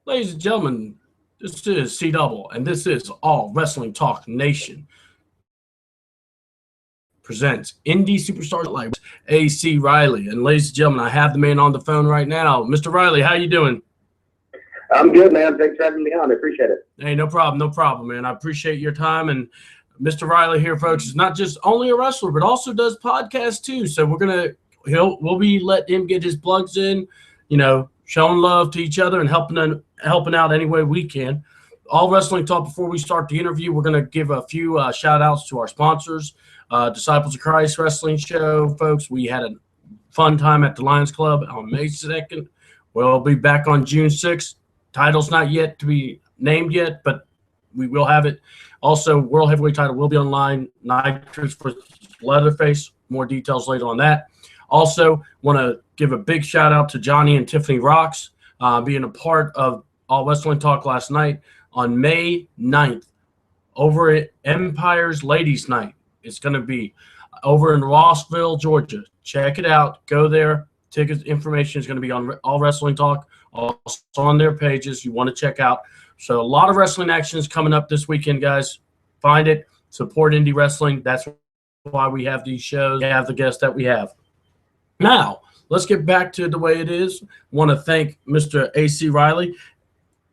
Ladies and gentlemen, this is C Double, and this is All Wrestling Talk Nation presents Indy Superstars like AC Riley. And ladies and gentlemen, I have the man on the phone right now. Mr. Riley, how you doing? I'm good, man. Thanks for having me on. I appreciate it. Hey, no problem, man. I appreciate your time. And Mr. Riley here, folks, is not just only a wrestler, but also does podcasts too. So we'll be letting him get his plugs in, showing love to each other and helping out any way we can. All Wrestling Talk, before we start the interview, we're going to give a few shout outs to our sponsors. Disciples of Christ Wrestling Show, folks. We had a fun time at the Lions Club on May 2nd. We'll be back on June 6th. Title's not yet to be named yet, but we will have it. Also, World Heavyweight title will be online. Nitrous for Leatherface. More details later on that. Also, want to give a big shout out to Johnny and Tiffany Rocks being a part of All Wrestling Talk last night on May 9th over at Empire's Ladies Night. It's going to be over in Rossville, Georgia. Check it out. Go there. Ticket information is going to be on All Wrestling Talk, also on their pages. You want to check out. So a lot of wrestling action is coming up this weekend, guys. Find it. Support indie wrestling. That's why we have these shows. We have the guests that we have. Now, let's get back to the way it is. Want to thank Mr. AC Riley.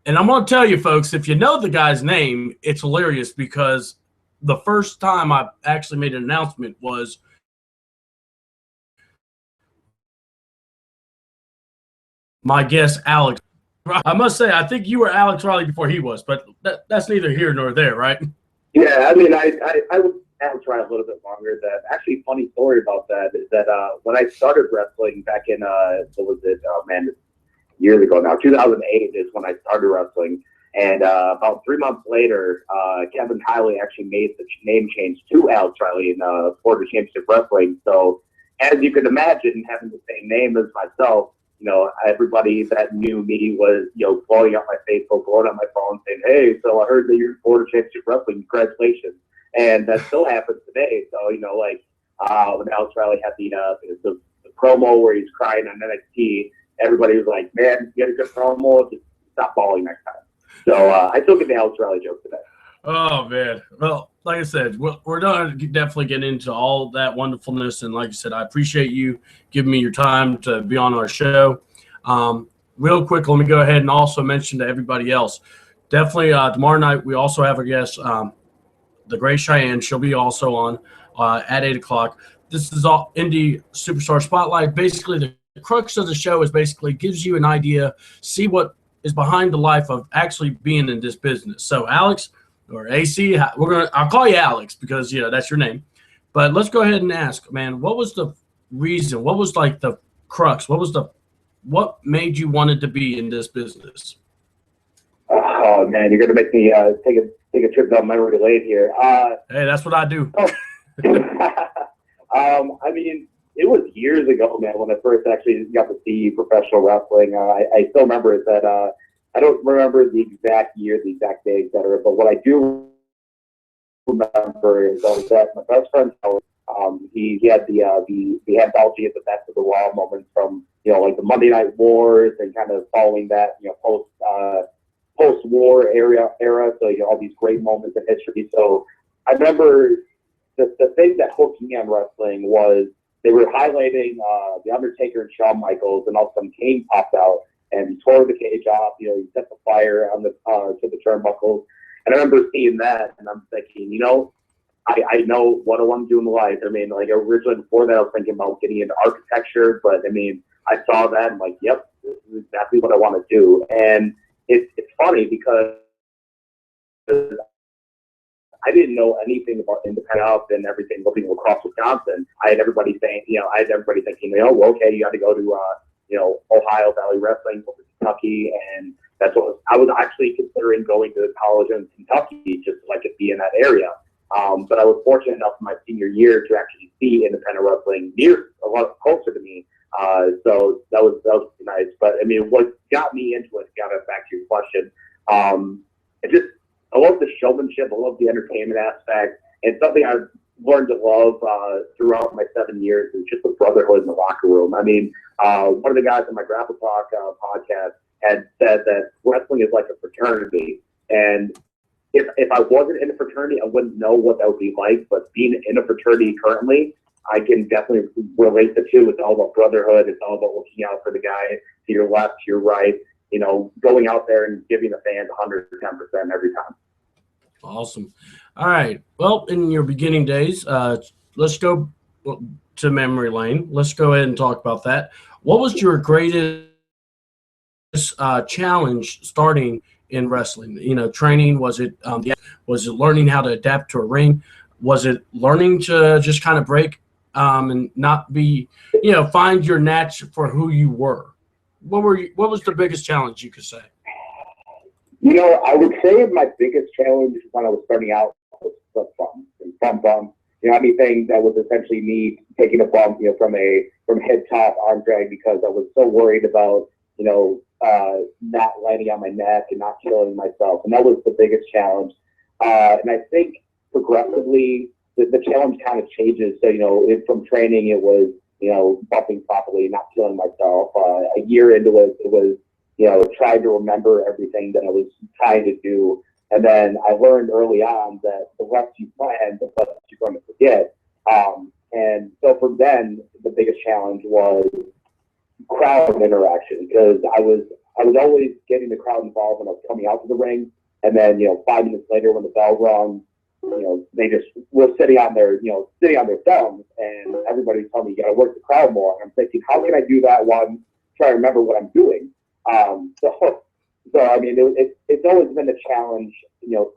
And I'm going to tell you, folks, if you know the guy's name, it's hilarious because the first time I actually made an announcement was my guest, Alex. I must say, I think you were Alex Riley before he was, but that's neither here nor there, right? Yeah, I mean, I was Alex Riley a little bit longer. That actually, funny story about that is that when I started wrestling back in, years ago now, 2008 is when I started wrestling. And about 3 months later, Kevin Kiley actually made the name change to Alex Riley in Florida Championship Wrestling. So, as you can imagine, having the same name as myself, everybody that knew me was, blowing up my Facebook, blowing up my phone, saying, "Hey, so I heard that you're in Florida Championship Wrestling. Congratulations!" And that still happens today. So, when Alex Riley had the promo where he's crying on NXT, everybody was like, "Man, you had a good promo. Just stop balling next time." So I still get the Alex Riley joke today. Oh, man. Well, like I said, we're going to definitely get into all that wonderfulness. And like I said, I appreciate you giving me your time to be on our show. Real quick, let me go ahead and also mention to everybody else. Definitely tomorrow night, we also have a guest, the Great Cheyenne. She'll be also on at 8 o'clock. This is all Indy Superstar Spotlight. Basically, the crux of the show is basically gives you an idea, see what is behind the life of actually being in this business. So Alex or AC, I'll call you Alex because that's your name. But let's go ahead and ask, man, what was the reason? What was like the crux? What made you wanted to be in this business? Oh man, you're gonna make me take a trip down memory lane here. Hey, that's what I do. I mean, it was years ago, man, when I first actually got to see professional wrestling. I still remember that. I don't remember the exact year, the exact day, etc. But what I do remember is that my best friend, he had the anthology of the best of the Raw moments from like the Monday Night Wars and kind of following that post-war era. So all these great moments in history. So I remember the thing that hooked me on wrestling was they were highlighting The Undertaker and Shawn Michaels, and all of a sudden Kane popped out and he tore the cage off. He set the fire on to the turnbuckles. And I remember seeing that, and I'm thinking, I know what I want to do in life. I mean, like originally before that, I was thinking about getting into architecture, but I mean, I saw that and like, yep, this is exactly what I want to do. And it's funny because I didn't know anything about independent health and everything living across Wisconsin. I had everybody saying, thinking, well, okay, you got to go to, Ohio Valley Wrestling over Kentucky. And that's what I was actually considering going to college in Kentucky just so I could be in that area. But I was fortunate enough in my senior year to actually see independent wrestling a lot closer to me. So that was nice. But I mean, what got me into it, back to your question, I love the showmanship. I love the entertainment aspect. And something I've learned to love throughout my 7 years is just the brotherhood in the locker room. I mean, one of the guys on my Grapple Talk podcast had said that wrestling is like a fraternity. And if I wasn't in a fraternity, I wouldn't know what that would be like. But being in a fraternity currently, I can definitely relate the two. It's all about brotherhood. It's all about looking out for the guy to your left, to your right, going out there and giving the fans 110% every time. Awesome. All right. Well, in your beginning days, let's go to memory lane. Let's go ahead and talk about that. What was your greatest challenge starting in wrestling? Training? Was it learning how to adapt to a ring? Was it learning to just kind of break and not be, find your niche for who you were? What was the biggest challenge you could say? I would say my biggest challenge when I was starting out was flip bumps and front bumps. Anything that was essentially me taking a bump, from head top arm drag, because I was so worried about, not landing on my neck and not killing myself. And that was the biggest challenge. And I think progressively the challenge kind of changes. So, from training, it was, bumping properly, not killing myself. A year into it, it was, trying to remember everything that I was trying to do. And then I learned early on that the less you plan, the less you're going to forget. And so from then, the biggest challenge was crowd interaction, because I was always getting the crowd involved when I was coming out to the ring. And then, 5 minutes later when the bell rung, they just were sitting on their thumbs, and everybody was telling me, you got to work the crowd more. And I'm thinking, how can I do that while I'm trying to remember what I'm doing? So I mean, it's always been a challenge,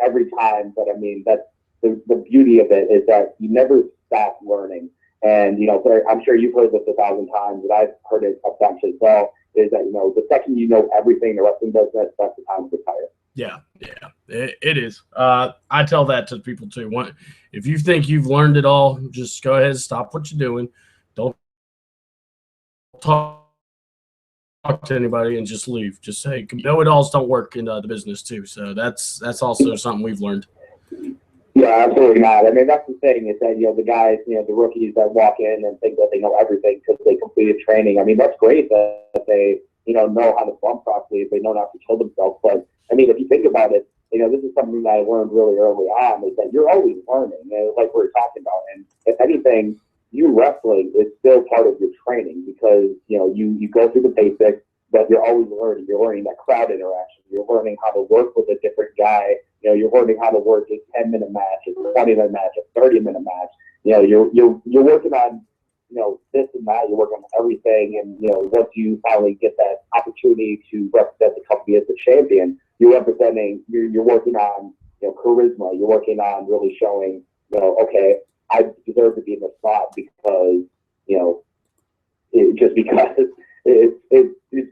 every time. But I mean, that's the beauty of it, is that you never stop learning. And I'm sure you've heard this 1,000 times, and I've heard it a bunch as well. Is that the second you know everything in the wrestling business, that's the time to retire. Yeah, it is. I tell that to people too. If you think you've learned it all, just go ahead and stop what you're doing. Don't talk to anybody and just leave. Just say know-it-alls don't work in the business too. So that's also something we've learned. Yeah, absolutely not. I mean, that's the thing, is that, the guys, the rookies that walk in and think that they know everything because they completed training. I mean, that's great that they, know how to bump properly, if they know not to kill themselves. But I mean, if you think about it, this is something that I learned really early on, is that you're always learning, like we were talking about. And if anything, you wrestling is still part of your training, because, you go through the basics, but you're always learning. You're learning that crowd interaction. You're learning how to work with a different guy. You're learning how to work a 10-minute match, a 20-minute match, a 30-minute match. You're working on, this and that. You're working on everything. And, once you finally get that opportunity to represent the company as the champion, you're working on, charisma. You're working on really showing, okay, I deserve to be in this spot because, just because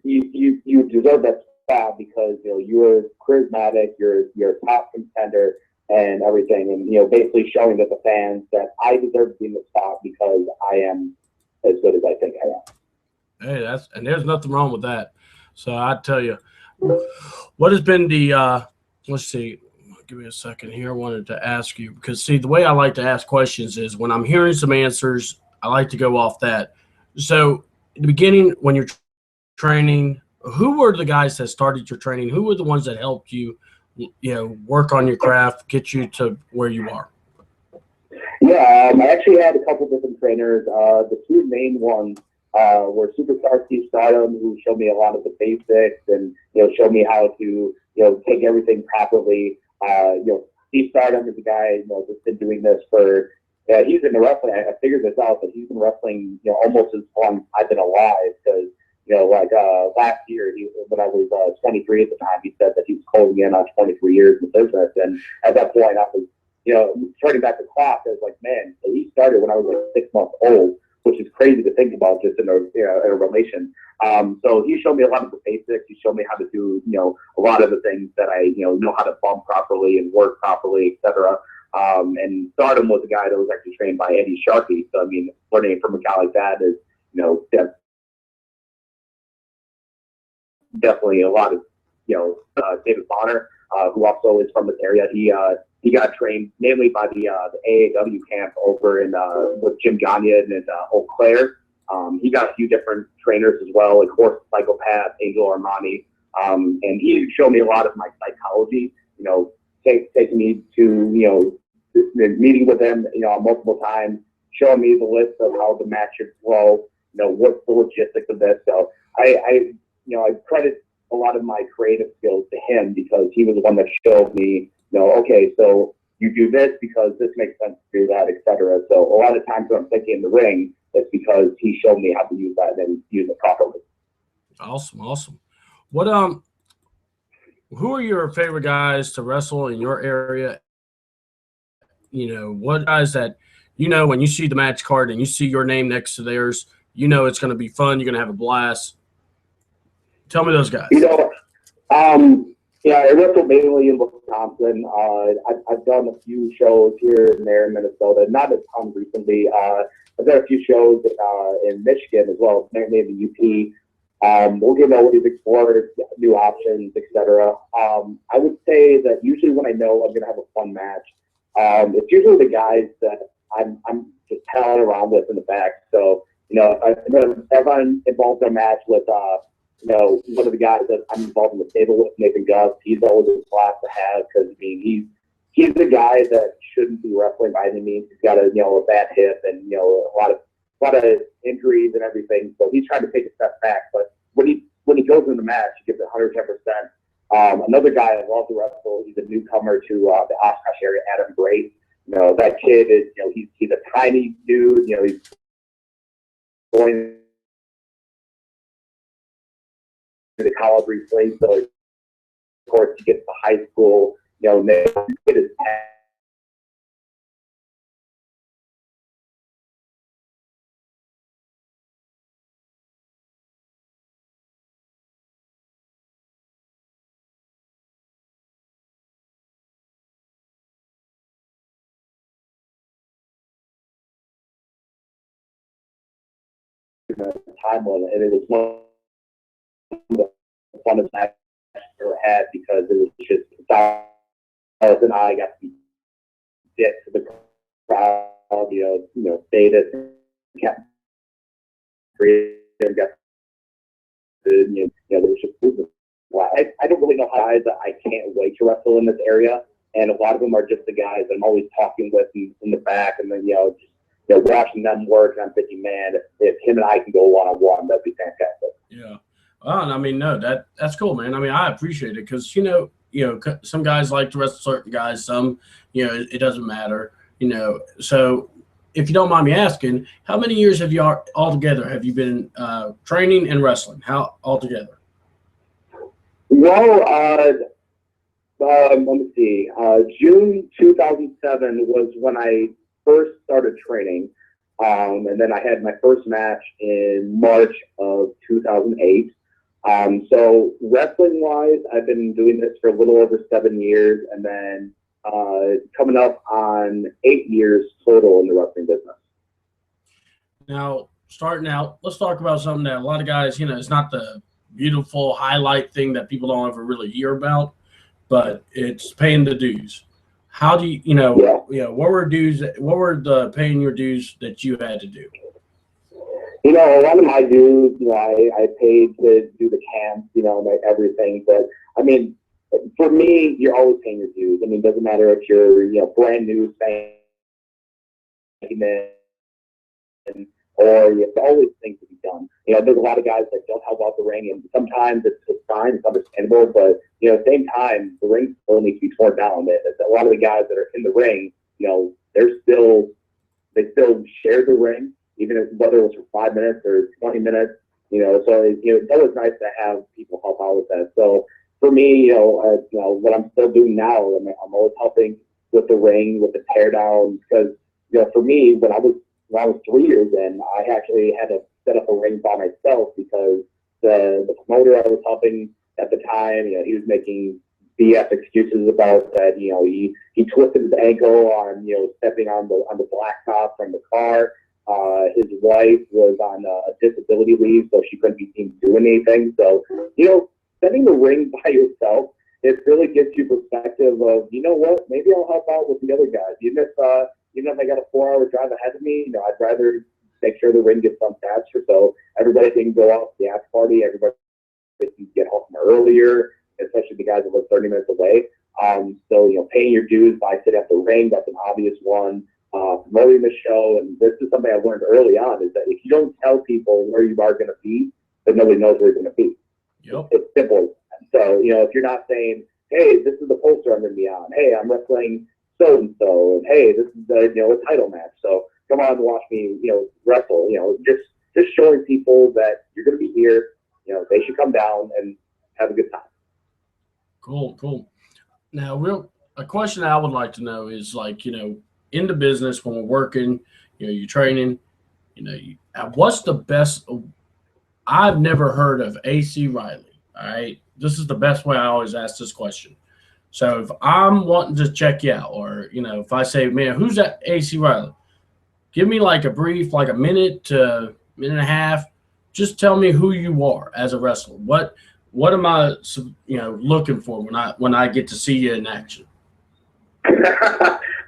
you deserve that spot, because you're charismatic, you're a top contender and everything, and basically showing that the fans that I deserve to be in the spot because I am as good as I think I am. Hey, and there's nothing wrong with that. So I tell you, what has been the let's see, give me a second here. I wanted to ask you, because see, the way I like to ask questions is when I'm hearing some answers, I like to go off that. So in the beginning, when you're training, who were the guys that started your training? Who were the ones that helped you, work on your craft, get you to where you are? Yeah, I actually had a couple different trainers. The two main ones were Superstar Steve Stardom, who showed me a lot of the basics and, showed me how to, take everything properly. Steve Stardom is a guy, that's been doing this for, he's in the wrestling. I figured this out, but he's been wrestling, almost as long as I've been alive, because, last year, when I was 23 at the time, he said that he was closing in on 23 years in the business. And at that point, I was, turning back the clock, I was like, man, so he started when I was like 6 months old, which is crazy to think about just in a relation. So he showed me a lot of the basics. He showed me how to do, a lot of the things that I, know how to bump properly and work properly, etc. And Stardom was a guy that was actually trained by Indy. So, I mean, learning from a guy like that is, definitely a lot of, David Bonner, who also is from this area. He got trained mainly by the AAW camp over in with Jim Gagnon and Eau Claire. He got a few different trainers as well, like Horse Psychopath, Angel Armani. And he showed me a lot of my psychology, taking me to, meeting with him, multiple times, showing me the list of how the match should flow, what's the logistics of this. So I credit a lot of my creative skills to him because he was the one that showed me, okay, so you do this because this makes sense to do that, etc. So a lot of times when I'm thinking in the ring, it's because he showed me how to use that and use it properly. Awesome. What who are your favorite guys to wrestle in your area? What guys that when you see the match card and you see your name next to theirs, it's going to be fun. You're going to have a blast. Tell me those guys. Yeah, I wrestled mainly in Wisconsin. I've done a few shows here and there in Minnesota, not a ton recently. I've done a few shows in Michigan as well, mainly in the UP. We'll get always explore new options, etc. I would say that usually when I know I'm going to have a fun match, it's usually the guys that I'm just palling around with in the back. So, if I'm involved in a match with one of the guys that I'm involved in the table with, Nathan Gus, he's always a class to have because he's the guy that shouldn't be wrestling by any means. He's got a bad hip and a lot of injuries and everything. So he's trying to take a step back. But when he goes in the match, he gives 110%. Another guy I love to wrestle. He's a newcomer to the Oshkosh area, Adam Gray. That kid is he's a tiny dude. He's going to college recently, so of course he gets to high school. It is time limit, and it was one of the funnest matches I've ever had because it was just Silas and I got to get to the crowd, status, kept and got to, there was just I don't really know guys that I can't wait to wrestle in this area, and a lot of them are just the guys that I'm always talking with in the back, and then watching them work, and I'm thinking, man, if him and I can go one-on-one, that'd be fantastic. Yeah. Well, I mean, no, that's cool, man. I mean, I appreciate it because, some guys like to wrestle certain guys. Some, it doesn't matter, So if you don't mind me asking, how many years have you altogether have you been training and wrestling? How altogether? Well, let me see. June 2007 was when I first started training. And then I had my first match in March of 2008. So wrestling-wise, I've been doing this for a little over 7 years, and then coming up on 8 years total in the wrestling business. Now, starting out, let's talk about something that a lot of guys, it's not the beautiful highlight thing that people don't ever really hear about, but it's paying the dues. How do you, what were dues? What were the paying your dues that you had to do? A lot of my dues, I paid to do the camps, everything. But I mean, for me, you're always paying your dues. I mean, it doesn't matter if you're, brand new, or there's always things to be done. There's a lot of guys that don't help out the ring, and sometimes it's fine, it's understandable, but at the same time, the ring still needs to be torn down. A lot of the guys that are in the ring, they still share the ring, even whether it was for 5 minutes or 20 minutes. So it's always nice to have people help out with that. So for me, what I'm still doing now, I'm always helping with the ring, with the tear down, because for me, when I was 3 years in, I actually had to set up a ring by myself because the promoter I was helping at the time, he was making BS excuses about that. He twisted his ankle on stepping on the blacktop from the car. His wife was on a disability leave, so she couldn't be seen doing anything. So setting the ring by yourself, it really gives you perspective of what, maybe I'll help out with the other guys, even if I got a 4-hour drive ahead of me. I'd rather make sure the ring gets done faster so everybody can go out to the after party, everybody they can get home earlier, especially the guys that live 30 minutes away. So, paying your dues by sitting at the ring, that's an obvious one. Promoting the show, and this is something I learned early on, is that if you don't tell people where you are going to be, then nobody knows where you're going to be. Yep. It's simple. So, if you're not saying, hey, this is the poster I'm going to be on, hey, I'm wrestling so-and-so, and hey, this is a title match, so come on and watch me, wrestle, just showing people that you're going to be here, they should come down and have a good time. Cool. Now, a question I would like to know is, like, in the business when we're working, you're training, what's the best? I've never heard of AC Riley. All right, this is the best way I always ask this question. So if I'm wanting to check you out, or if I say, man, who's that AC Riley? Give me like a brief, like a minute to minute and a half. Just tell me who you are as a wrestler. What am I, looking for when I get to see you in action?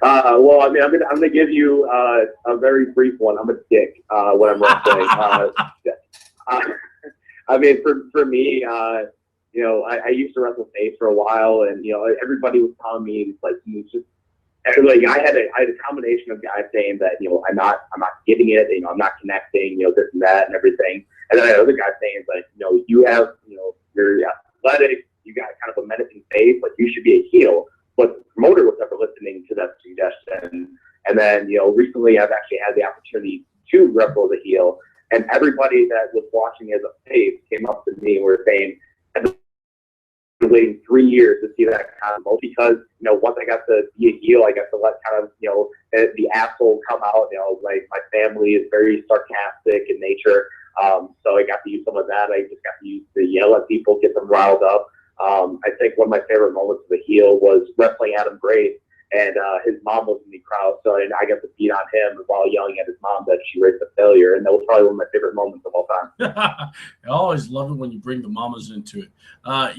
Well, I'm gonna give you a very brief one. I'm a dick when I'm wrestling. For me, I used to wrestle face for a while, and everybody was telling me it's like I had a combination of guys saying that I'm not getting it, I'm not connecting, this and that and everything, and then I had other guys saying like you have you're athletic, you got kind of a menacing face, like you should be a heel. But the promoter was never listening to that suggestion. And then, recently I've actually had the opportunity to wrestle as a heel. And everybody that was watching as a face came up to me and were saying, I've been waiting 3 years to see that kind of moment, because, once I got to be a heel, I got to let kind of, the asshole come out. Like my family is very sarcastic in nature. So I got to use some of that. I just got to yell at people, get them riled up. I think one of my favorite moments of the heel was wrestling Adam Grace, and his mom was in the crowd, so I got to beat on him while yelling at his mom that she raised a failure, and that was probably one of my favorite moments of all time. I always love it when you bring the mamas into it. One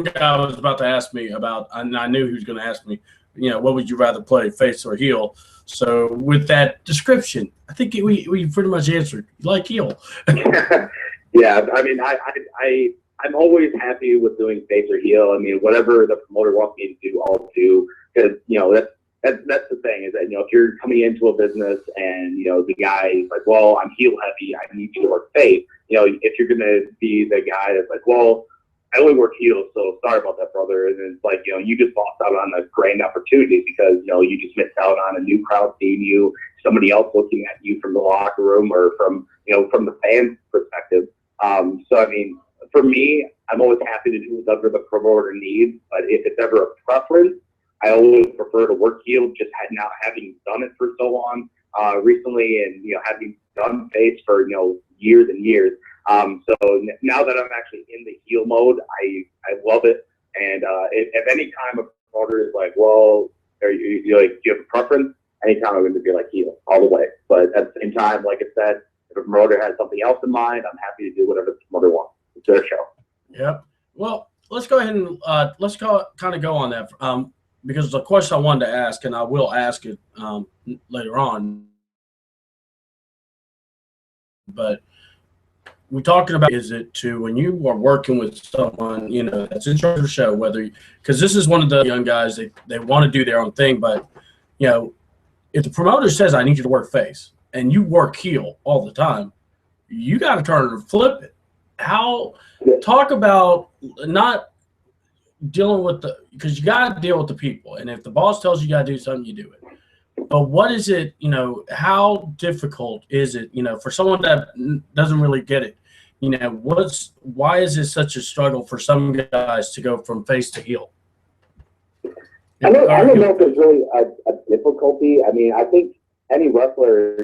guy I was about to ask me about, and I knew he was going to ask me, what would you rather play, face or heel? So with that description, I think we pretty much answered. You like heel. Yeah, I'm always happy with doing face or heel. Whatever the promoter wants me to do, I'll do, because that's the thing, is that if you're coming into a business and the guy is like, well, I'm heel heavy, I need you to work face. If you're gonna be the guy that's like, well, I only work heel, so sorry about that, brother. And it's like, you just lost out on a great opportunity because you just missed out on a new crowd seeing you, somebody else looking at you from the locker room or from the fans' perspective. For me, I'm always happy to do whatever the promoter needs, but if it's ever a preference, I always prefer to work heel, just now having done it for so long recently, and having done face for years and years. So now that I'm actually in the heel mode, I love it. And if any time a promoter is like, well, do you have a preference? Anytime I'm going to be like heel all the way. But at the same time, like I said, if a promoter has something else in mind, I'm happy to do whatever the promoter wants. It's their show. Yep. Well, let's go ahead and kind of go on that because the question I wanted to ask, and I will ask it later on, but we're talking about, is it to when you are working with someone, that's in charge of the show, because this is one of the young guys, they want to do their own thing, but, if the promoter says, I need you to work face, and you work heel all the time, you got to turn and flip it. Talk about not dealing with because you got to deal with the people. And if the boss tells you got to do something, you do it. But what is it, how difficult is it, for someone that doesn't really get it? Why is it such a struggle for some guys to go from face to heel? I don't know if there's really a difficulty. I think any wrestler,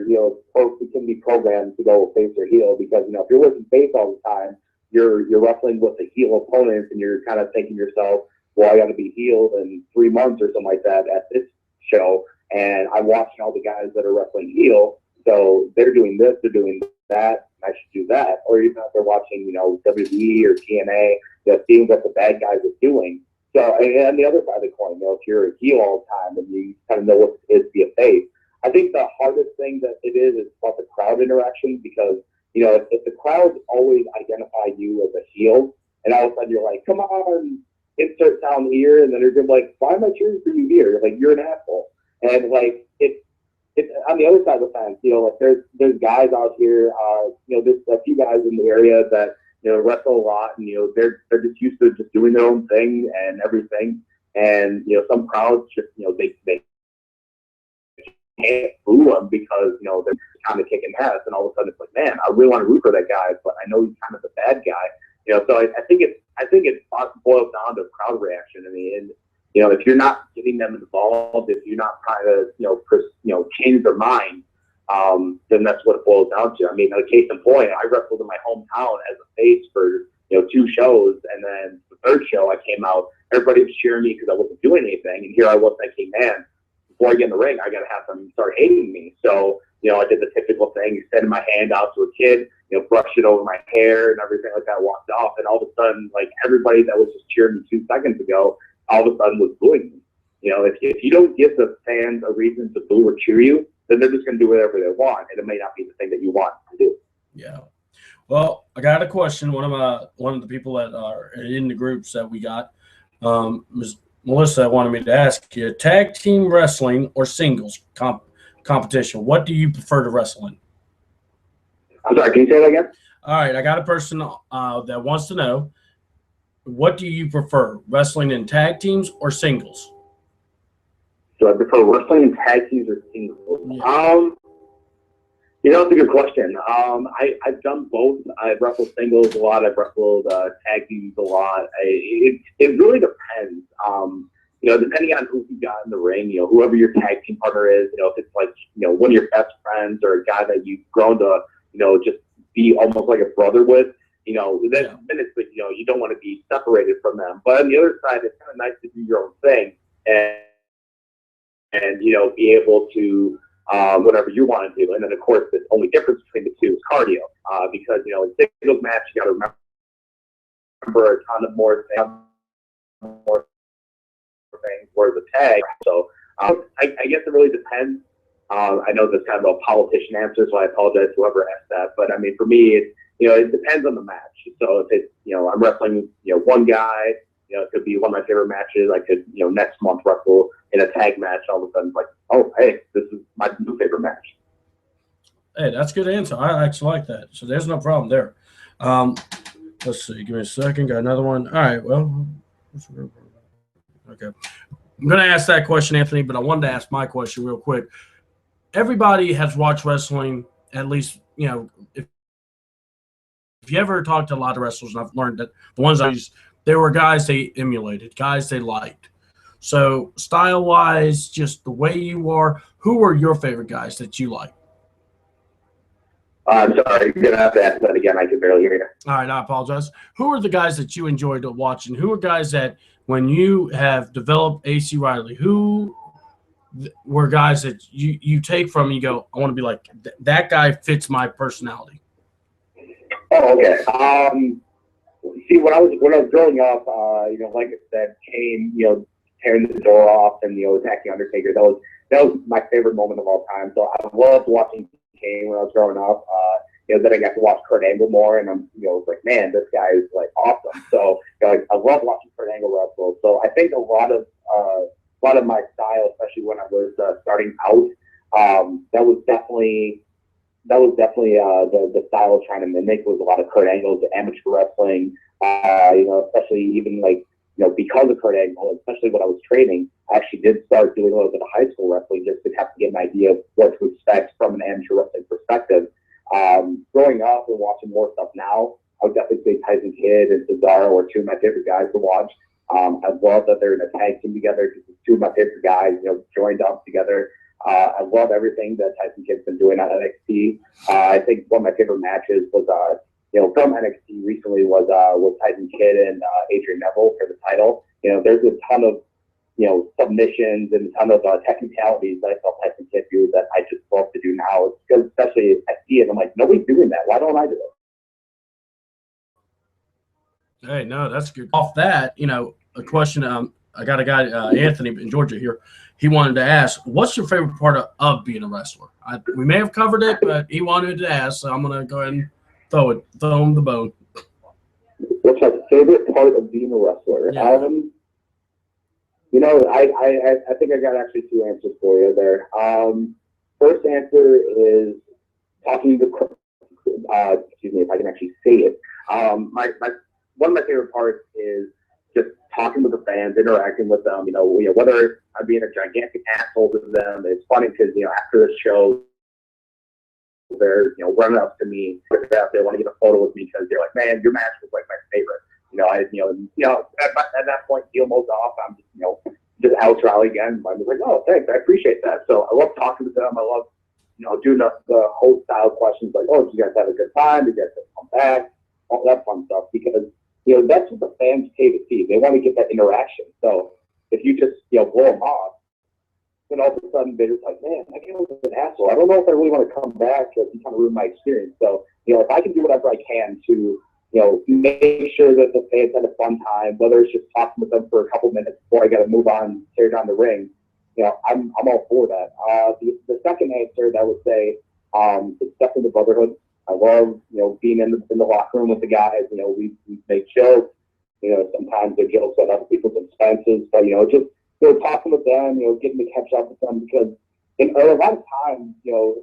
can be programmed to go face or heel, because, if you're working face all the time, you're wrestling with a heel opponent, and you're kind of thinking to yourself, well, I got to be healed in 3 months or something like that at this show. And I'm watching all the guys that are wrestling heel, so they're doing this, they're doing that, and I should do that. Or even if they're watching, WWE or TNA, seeing what the bad guys are doing. So, and on the other side of the coin, if you're a heel all the time and you kind of know what it is to be a face, I think the hardest thing that it is about the crowd interaction, because if the crowd always identify you as a heel, and all of a sudden you're like, come on, insert sound here, and then they're just like, why am I cheering for you here? Like, you're an asshole. And like, it's on the other side of the fence, like there's guys out here, there's a few guys in the area that, wrestle a lot, and, they're just used to just doing their own thing and everything. And, some crowds just, they can't boo them because, they're kind of kicking ass, and all of a sudden it's like, man, I really want to root for that guy, but I know he's kind of the bad guy. So I think it boils down to crowd reaction. I mean, and, if you're not getting them involved, if you're not trying to, change their mind, then that's what it boils down to. I mean, a case in point, I wrestled in my hometown as a face for, 2 shows, and then the 3rd show I came out, everybody was cheering me because I wasn't doing anything, and here I was thinking, man, before I get in the ring, I got to have them start hating me. So, I did the typical thing, extended my hand out to a kid, brushed it over my hair and everything like that, walked off, and all of a sudden, like, everybody that was just cheering me 2 seconds ago, all of a sudden was booing me. If you don't give the fans a reason to boo or cheer you, then they're just going to do whatever they want, and it may not be the thing that you want to do. Yeah. Well, I got a question. One of the people that are in the groups that we got, Ms. Melissa, wanted me to ask you: tag team wrestling or singles competition? What do you prefer to wrestle in? I'm sorry. Can you say that again? All right, I got a person that wants to know: what do you prefer, wrestling in tag teams or singles? Do I prefer wrestling in tag teams or singles? Yeah. It's a good question. I've done both. I've wrestled singles a lot. I've wrestled tag teams a lot. It really depends. Depending on who you got in the ring, whoever your tag team partner is, if it's like, one of your best friends or a guy that you've grown to, just be almost like a brother with, then it's like, you don't want to be separated from them. But on the other side, it's kind of nice to do your own thing and be able to, whatever you want to do. And then, of course, the only difference between the two is cardio, because, in singles match, you got to remember a ton of more things, whereas the tag. So I guess it really depends. I know that's kind of a politician answer, so I apologize to whoever asked that. But, I mean, for me, it depends on the match. So if it's, I'm wrestling, one guy, it could be one of my favorite matches. I could, next month wrestle in a tag match. All of a sudden, it's like, oh, hey, this is my new favorite match. Hey, that's a good answer. I actually like that. So there's no problem there. Let's see. Give me a second. Got another one. All right. Well, okay. I'm going to ask that question, Anthony, but I wanted to ask my question real quick. Everybody has watched wrestling, at least, if you ever talk to a lot of wrestlers, and I've learned that the ones I used, there were guys they emulated, guys they liked. So style-wise, just the way you are, who are your favorite guys that you like? I'm sorry, you're going to have to ask that again. I can barely hear you. All right, I apologize. Who are the guys that you enjoyed watching? Who are guys that, when you have developed AC Riley, who were guys that you take from and you go, I want to be like, that guy fits my personality? Oh, okay. See, when I was growing up, like I said, Kane, tearing the door off and attacking Undertaker. That was my favorite moment of all time. So I loved watching Kane when I was growing up. Then I got to watch Kurt Angle more, and I'm like, man, this guy is like awesome. So I love watching Kurt Angle wrestle. So I think a lot of my style, especially when I was starting out, that was definitely the style of trying to mimic was a lot of Kurt Angle's amateur wrestling. Especially even like, because of Kurt Angle, especially when I was training, I actually did start doing a little bit of high school wrestling just to have to get an idea of what to expect from an amateur wrestling perspective. Growing up and watching more stuff now, I would definitely say Tyson Kidd and Cesaro are two of my favorite guys to watch. I love that they're in a tag team together because it's two of my favorite guys, joined up together. I love everything that Tyson Kidd's been doing on NXT. I think one of my favorite matches was, from NXT recently was Tyson Kidd and Adrian Neville for the title. There's a ton of, submissions and a ton of technicalities that I saw Tyson Kidd do that I just love to do now. Because especially I see it, I'm like, nobody's doing that. Why don't I do it? Hey, no, that's good. Off that, a question. I got a guy, Anthony in Georgia here. He wanted to ask, what's your favorite part of being a wrestler? We may have covered it, but he wanted to ask, so I'm going to go ahead and Throw him the bone. What's my favorite part of being a wrestler? Yeah. I think I got actually two answers for you there. First answer is talking to, excuse me if I can actually say it. One of my favorite parts is just talking with the fans, interacting with them. Whether I'm being a gigantic asshole to them, it's funny because after the show, they're running up to me. They want to get a photo with me because they're like, "Man, your match was like my favorite." At that point, deal mode's off. I'm just out rally again. I'm like, "Oh, thanks, I appreciate that." So I love talking to them. I love doing the whole style questions like, "Oh, did you guys have a good time? Did you guys come back?" All that fun stuff because that's what the fans pay to see. They want to get that interaction. So if you just blow them off, then all of a sudden they're just like, "Man, that guy was an asshole. I don't know if I really want to come back because he kind of ruined my experience." So if I can do whatever I can to make sure that the fans had a fun time, whether it's just talking with them for a couple minutes before I got to move on, tear down the ring, I'm all for that. The second answer that I would say is definitely the brotherhood. I love being in the locker room with the guys. We make jokes. Sometimes they're jokes at other people's expenses, but just talking with them, getting to catch up with them because a lot of times,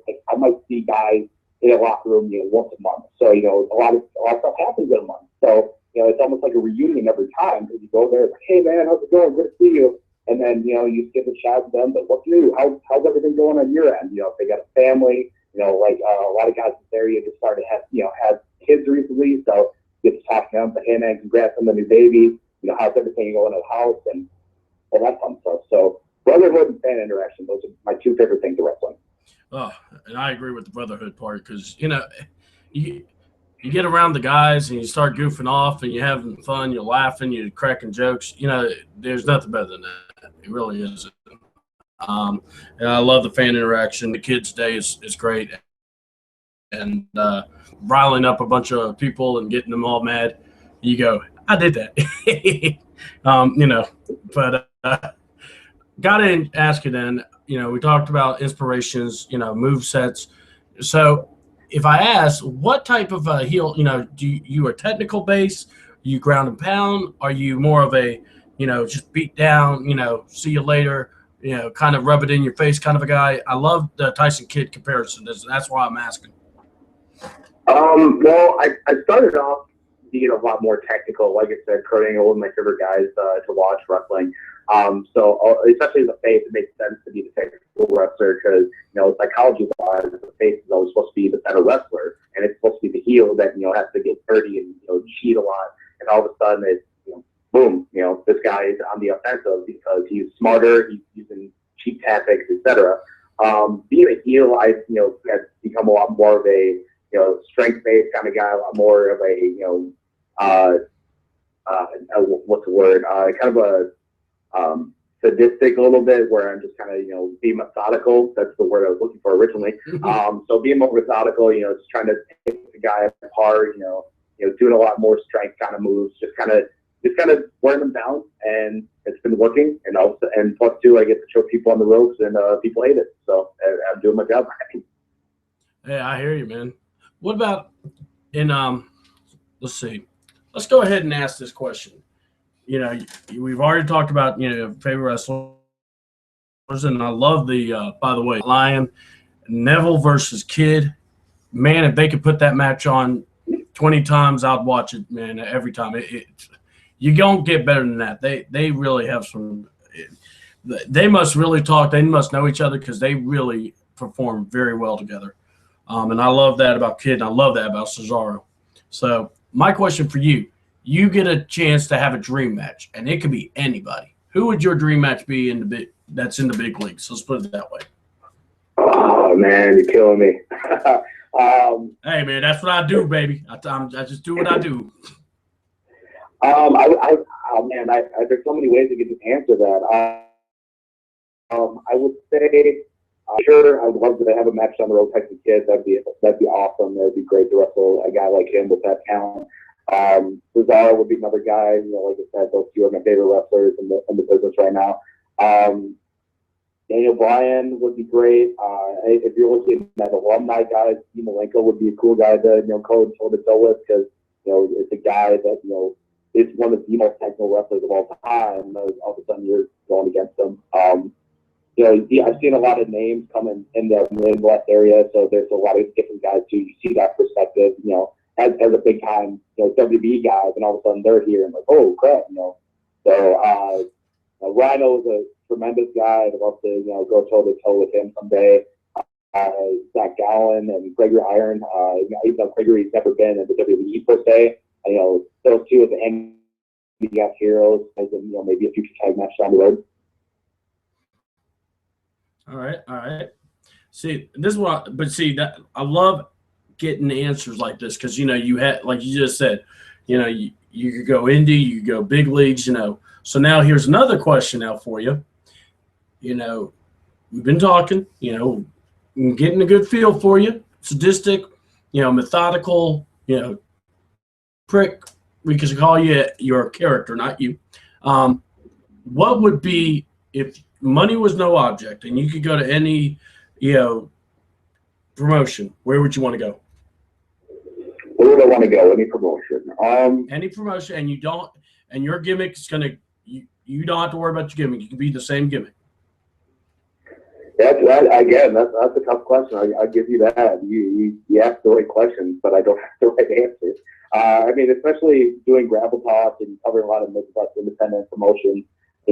like I might see guys in a locker room, once a month. So, a lot of stuff happens in a month. So, it's almost like a reunion every time because you go there, like, "Hey man, how's it going? Good to see you." And then, you give a shout to them, but what's new? How's everything going on your end? If they got a family, like a lot of guys in this area just started to have kids recently. So you get to talk to them, but hey man, congrats on the new baby. How's everything going at the house and all that fun stuff. So brotherhood and fan interaction, those are my two favorite things of wrestling. Oh, and I agree with the brotherhood part because you get around the guys and you start goofing off and you're having fun, you're laughing, you're cracking jokes. There's nothing better than that. It really isn't. And I love the fan interaction. The kids' day is great, and riling up a bunch of people and getting them all mad. You go, I did that. But gotta ask you then. We talked about inspirations, move sets. So if I ask, what type of a heel, do you a technical base? Are you ground and pound? Are you more of a, just beat down, see you later, kind of rub it in your face kind of a guy? I love the Tyson Kidd comparison. That's why I'm asking. Well, I started off being a lot more technical. Like I said, Kurt Angle was one of my favorite guys to watch wrestling. So especially as a face, it makes sense to be the technical wrestler because, psychology-wise, the face is always supposed to be the better wrestler, and it's supposed to be the heel that, has to get dirty and, cheat a lot, and all of a sudden it's, boom, this guy is on the offensive because he's smarter, he's using cheap tactics, etc. Being a heel, I've become a lot more of a, strength-based kind of guy, a lot more of a, what's the word, kind of a, sadistic a little bit where I'm just kind of, being methodical. That's the word I was looking for originally. So being more methodical, just trying to take the guy apart, doing a lot more strength kind of moves, just kind of wearing them down, and it's been working. And plus two, I get to show people on the ropes, and people hate it. So I'm doing my job. Yeah, I hear you, man. What about let's see. Let's go ahead and ask this question. We've already talked about, favorite wrestlers, and I love the, by the way, Lion, Neville versus Kidd. Man, if they could put that match on 20 times, I'd watch it, man, every time. You don't get better than that. They really have some – they must really talk. They must know each other because they really perform very well together. And I love that about Kidd, and I love that about Cesaro. So my question for you, you get a chance to have a dream match, and it could be anybody. Who would your dream match be that's in the big leagues? Let's put it that way. Oh, man, you're killing me. Hey, man, that's what I do, baby. I just do what I do. There's so many ways to get to answer that. I would say, sure, I would love to have a match on the road Tyson Kidd. That'd be awesome. That'd be great to wrestle a guy like him with that talent. Cesaro would be another guy. Like I said, those two are my favorite wrestlers in the business right now. Neville, I would love to have a match on the road. Tyson Kidd. That'd be awesome. That'd be great to wrestle a guy like him with that talent. Cesaro would be another guy. Like I said, those two are my favorite wrestlers in the business right now. Daniel Bryan would be great. If you're looking at alumni guys, Steve Malenko would be a cool guy to go toe to toe with, because it's a guy that is one of the most technical wrestlers of all time. All of a sudden you're going against him. I've seen a lot of names coming in the Midwest area, so there's a lot of different guys too. You see that perspective, as a big time WB guys, and all of a sudden they're here and like, oh crap, So Rhino is a tremendous guy. I'd love to go toe to toe with him someday. Zach Gallen and Gregory Iron. Even though Gregory's never been in the WWE per se, those two at the end, NBF heroes, and maybe a future tag match down the road. All right. See, this is what, but see that I love getting answers like this, because you had, like you just said, you could go indie, you could go big leagues, So now here's another question now for you. We've been talking, getting a good feel for you, sadistic, methodical, prick. We could call you your character, not you. What would be, if money was no object and you could go to any, promotion, where would you want to go? Where would I want to go? Any promotion? Any promotion, and your gimmick is gonna, you don't have to worry about your gimmick. You can be the same gimmick. That's a tough question. I give you that. You ask the right questions, but I don't have the right answers. Especially doing Gravel Talk and covering a lot of Midwest independent promotions. I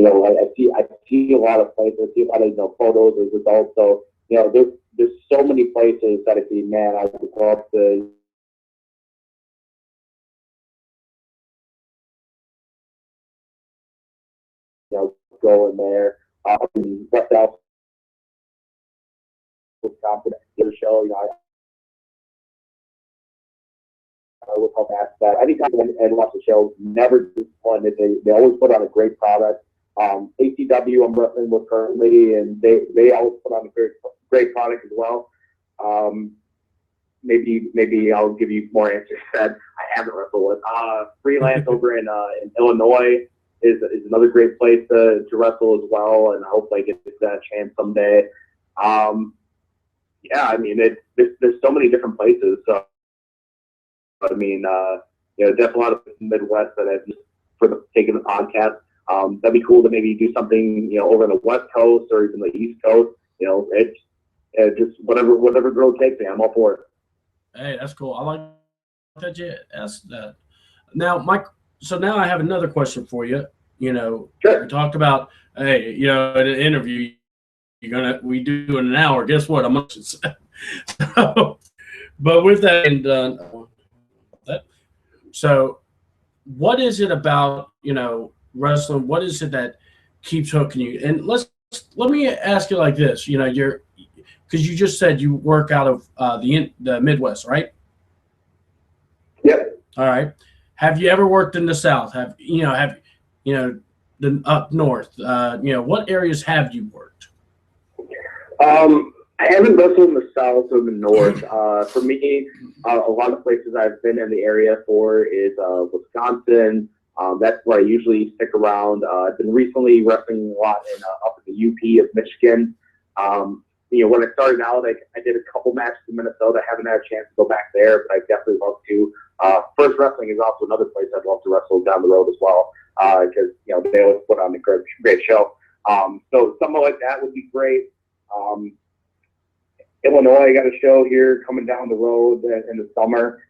see a lot of places. I see a lot of photos or results. So there's so many places that I see. Man, I would love to. Go in there. What else? Wisconsin, the show. I would help ask that. Anytime I watch the show, never disappointed. They always put on a great product. ACW, I'm wrestling with currently, and they always put on a great product as well. Maybe I'll give you more answers that I haven't wrestled with. Freelance over in Illinois is another great place to wrestle as well, and I hope I get that chance someday. There's so many different places. So, definitely a lot of the Midwest that I've just taking the podcast. That'd be cool to maybe do something, over on the West Coast or even the East Coast. It's just whatever girl takes me, I'm all for it. Hey, that's cool. I like that you asked that. Now, Mike. So now I have another question for you. Sure. We talked about, hey, in an interview, we do in an hour. Guess what? I'm so, but with that and done, so what is it about wrestling? What is it that keeps hooking you? And let me ask you like this. Because you just said you work out of the Midwest, right? Yep. All right. Have you ever worked in the South? Have the up north? What areas have you worked? I haven't wrestled in the South or the North. For me, a lot of places I've been in the area for is Wisconsin. That's where I usually stick around. I've been recently wrestling a lot up in the UP of Michigan. When I started out, I did a couple matches in Minnesota. I haven't had a chance to go back there, but I definitely love to. First Wrestling is also another place I'd love to wrestle down the road as well, because they always put on a great show. So something like that would be great. Illinois, I got a show here coming down the road in the summer.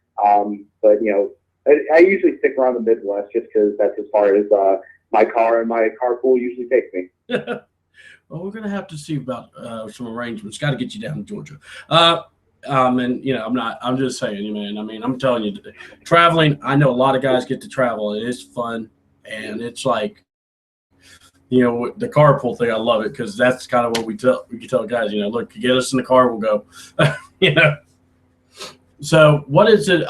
But I usually stick around the Midwest just because that's as far as my car and my carpool usually takes me. Well, we're gonna have to see about some arrangements. Got to get you down to Georgia. I'm just saying, man. I'm telling you, traveling. I know a lot of guys get to travel, and it's fun, and it's like, the carpool thing. I love it because that's kind of what we tell guys. Look, you get us in the car, we'll go. So, what is it?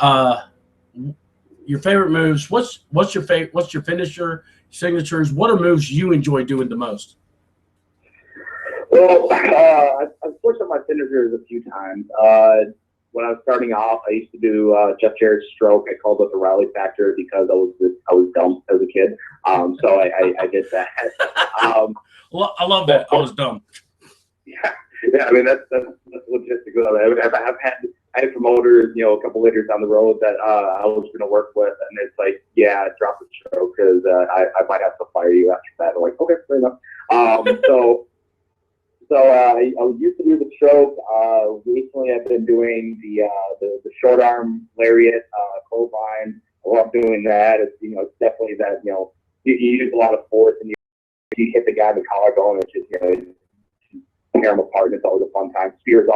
Your favorite moves? What's your favorite? What's your finisher signatures? What are moves you enjoy doing the most? Well, I've switched up my finishers a few times. When I was starting off, I used to do Jeff Jarrett's stroke. I called it the Rally Factor because I was dumb as a kid. So I did that. Well, I love that. I was dumb. Yeah, I mean that's logistical. I had promoters, a couple later down the road that I was going to work with, and it's like, yeah, drop the show because I might have to fire you after that. I'm like, okay, fair enough. I used to do the stroke. Recently, I've been doing the short arm lariat, clothesline. I love doing that. It's definitely that you use a lot of force and you hit the guy in the collarbone. It's just tear them apart. And it's always a fun time. Spears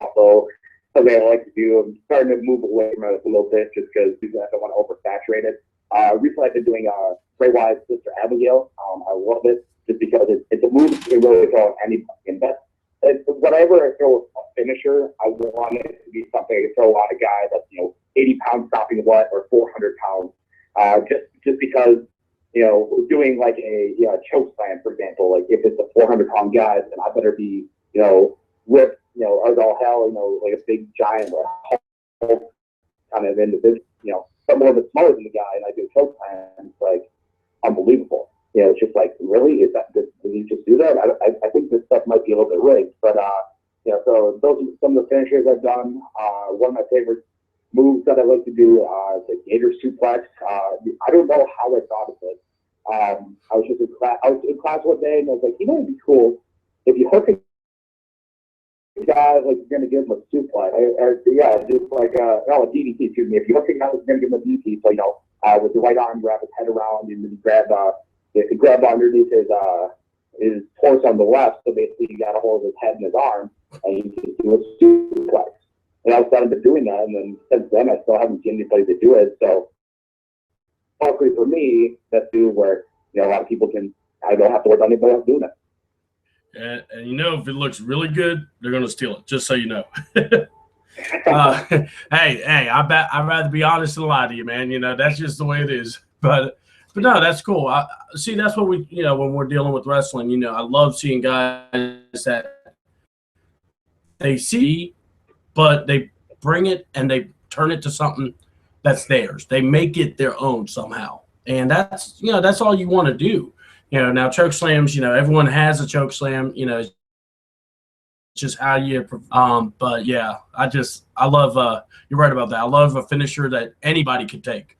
also something I like to do. I'm starting to move away from it a little bit just because I don't want to oversaturate it. Recently, I've been doing Bray Wyatt's sister Abigail. I love it just because it's a move you can really throw on anybody. And whenever I throw a finisher, I want it to be something I can throw on a guy that's 80 pounds stopping what or 400 pounds. Just because doing like a choke slam, for example, like if it's a 400-pound guy, then I better be ripped as all hell, like a big giant kind of individual, but more of a smaller than the guy, and I do choke slam. It's like unbelievable. It's just like, really? Did you just do that? I think this stuff might be a little bit rigged, but so those are some of the finishers I've done. One of my favorite moves that I like to do is the gator suplex. I don't know how I thought of it. I was in class one day, and I was like, it'd be cool if you hook a guy like you're gonna give him a suplex, just like a DDT. Excuse me. If you hook a guy like you're gonna give him a DDT, so with the right arm, grab his head around, and then you grab underneath his torso on the left. So basically, you got a hold of his head and his arm, and you can do a suplex. And I started doing that, and then since then, I still haven't seen anybody to do it. So, luckily for me, that's where a lot of people I don't have to worry about anybody else doing it. And if it looks really good, they're going to steal it, just so you know. Hey, I'd rather be honest than lie to you, man. That's just the way it is. But no, that's cool. See, that's what we, when we're dealing with wrestling, I love seeing guys that they see, but they bring it and they turn it to something that's theirs. They make it their own somehow. And that's all you want to do. Now choke slams, everyone has a choke slam, it's just how you, but yeah, I love, you're right about that. I love a finisher that anybody could take.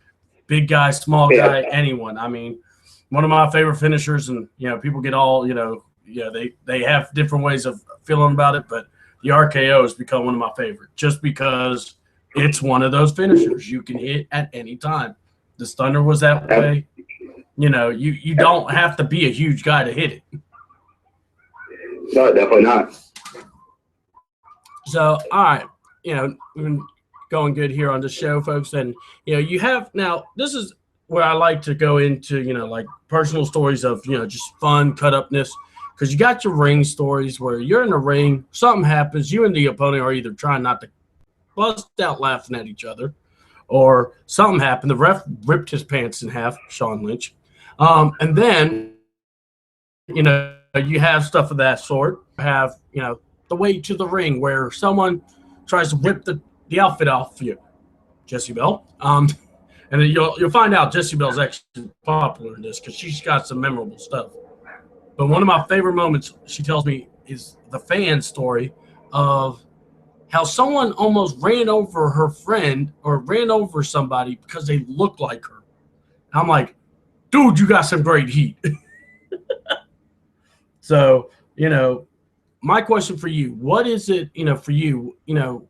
Big guy, small guy, anyone. I mean, one of my favorite finishers, and, people get all, they have different ways of feeling about it, but the RKO has become one of my favorites just because it's one of those finishers you can hit at any time. The Stunner was that way. You don't have to be a huge guy to hit it. No, definitely not. So, all right, we've been going good here on the show, folks. And, you have now, this is where I like to go into, like personal stories of, just fun, cut upness. Because you got your ring stories where you're in the ring, something happens, you and the opponent are either trying not to bust out laughing at each other, or something happened. The ref ripped his pants in half, Shawn Lynch. And then, you have stuff of that sort. You have, the way to the ring where someone tries to whip the outfit off you, Jessie Belle. And then you'll find out Jessie Belle's actually popular in this because she's got some memorable stuff. But one of my favorite moments, she tells me, is the fan story of how someone almost ran over her friend or ran over somebody because they look like her. I'm like, dude, you got some great heat. So, my question for you, what is it, for you,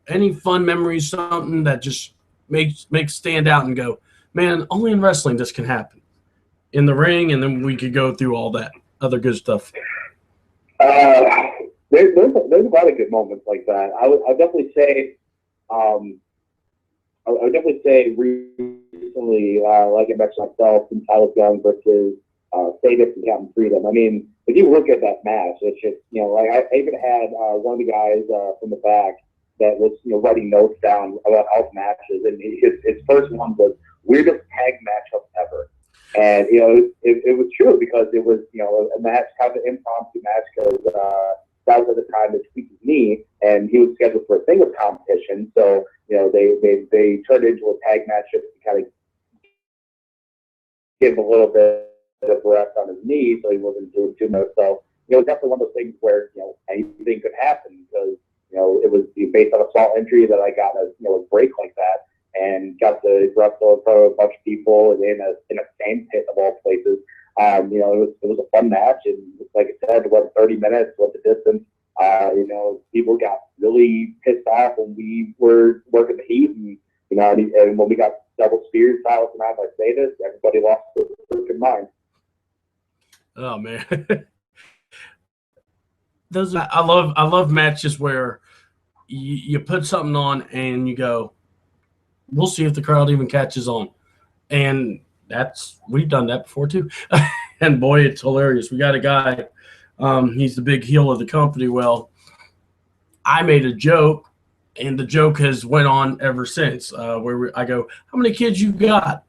any fun memories, something that just makes stand out and go, man, only in wrestling this can happen. In the ring, and then we could go through all that other good stuff. There's a lot of good moments like that. I would definitely say, recently, like I mentioned myself, and Tyler Young versus Sadis and Captain Freedom. I mean, if you look at that match, it's just, like I even had one of the guys from the back that was, writing notes down about all the matches, and his first one was weirdest tag matchup ever. And, it was true because it was, a match, kind of an impromptu match because that was at the time that tweaked his knee, and he was scheduled for a singles competition. So, they turned it into a tag match just to kind of give a little bit of rest on his knee so he wasn't doing too much. So, it was definitely one of those things where, anything could happen because, it was based on a small entry that I got a break like that and got to wrestle in front of a bunch of people and in a sand pit of all places. It was a fun match, and like I said, it went 30 minutes, went the distance. People got really pissed off when we were working the heat, and and when we got double spears, Silas and I by Sadis, everybody lost their freaking mind. Oh man, I love matches where you put something on and you go, we'll see if the crowd even catches on, and we've done that before too. And boy, it's hilarious. We got a guy, he's the big heel of the company. Well, I made a joke, and the joke has went on ever since. I go, how many kids you got?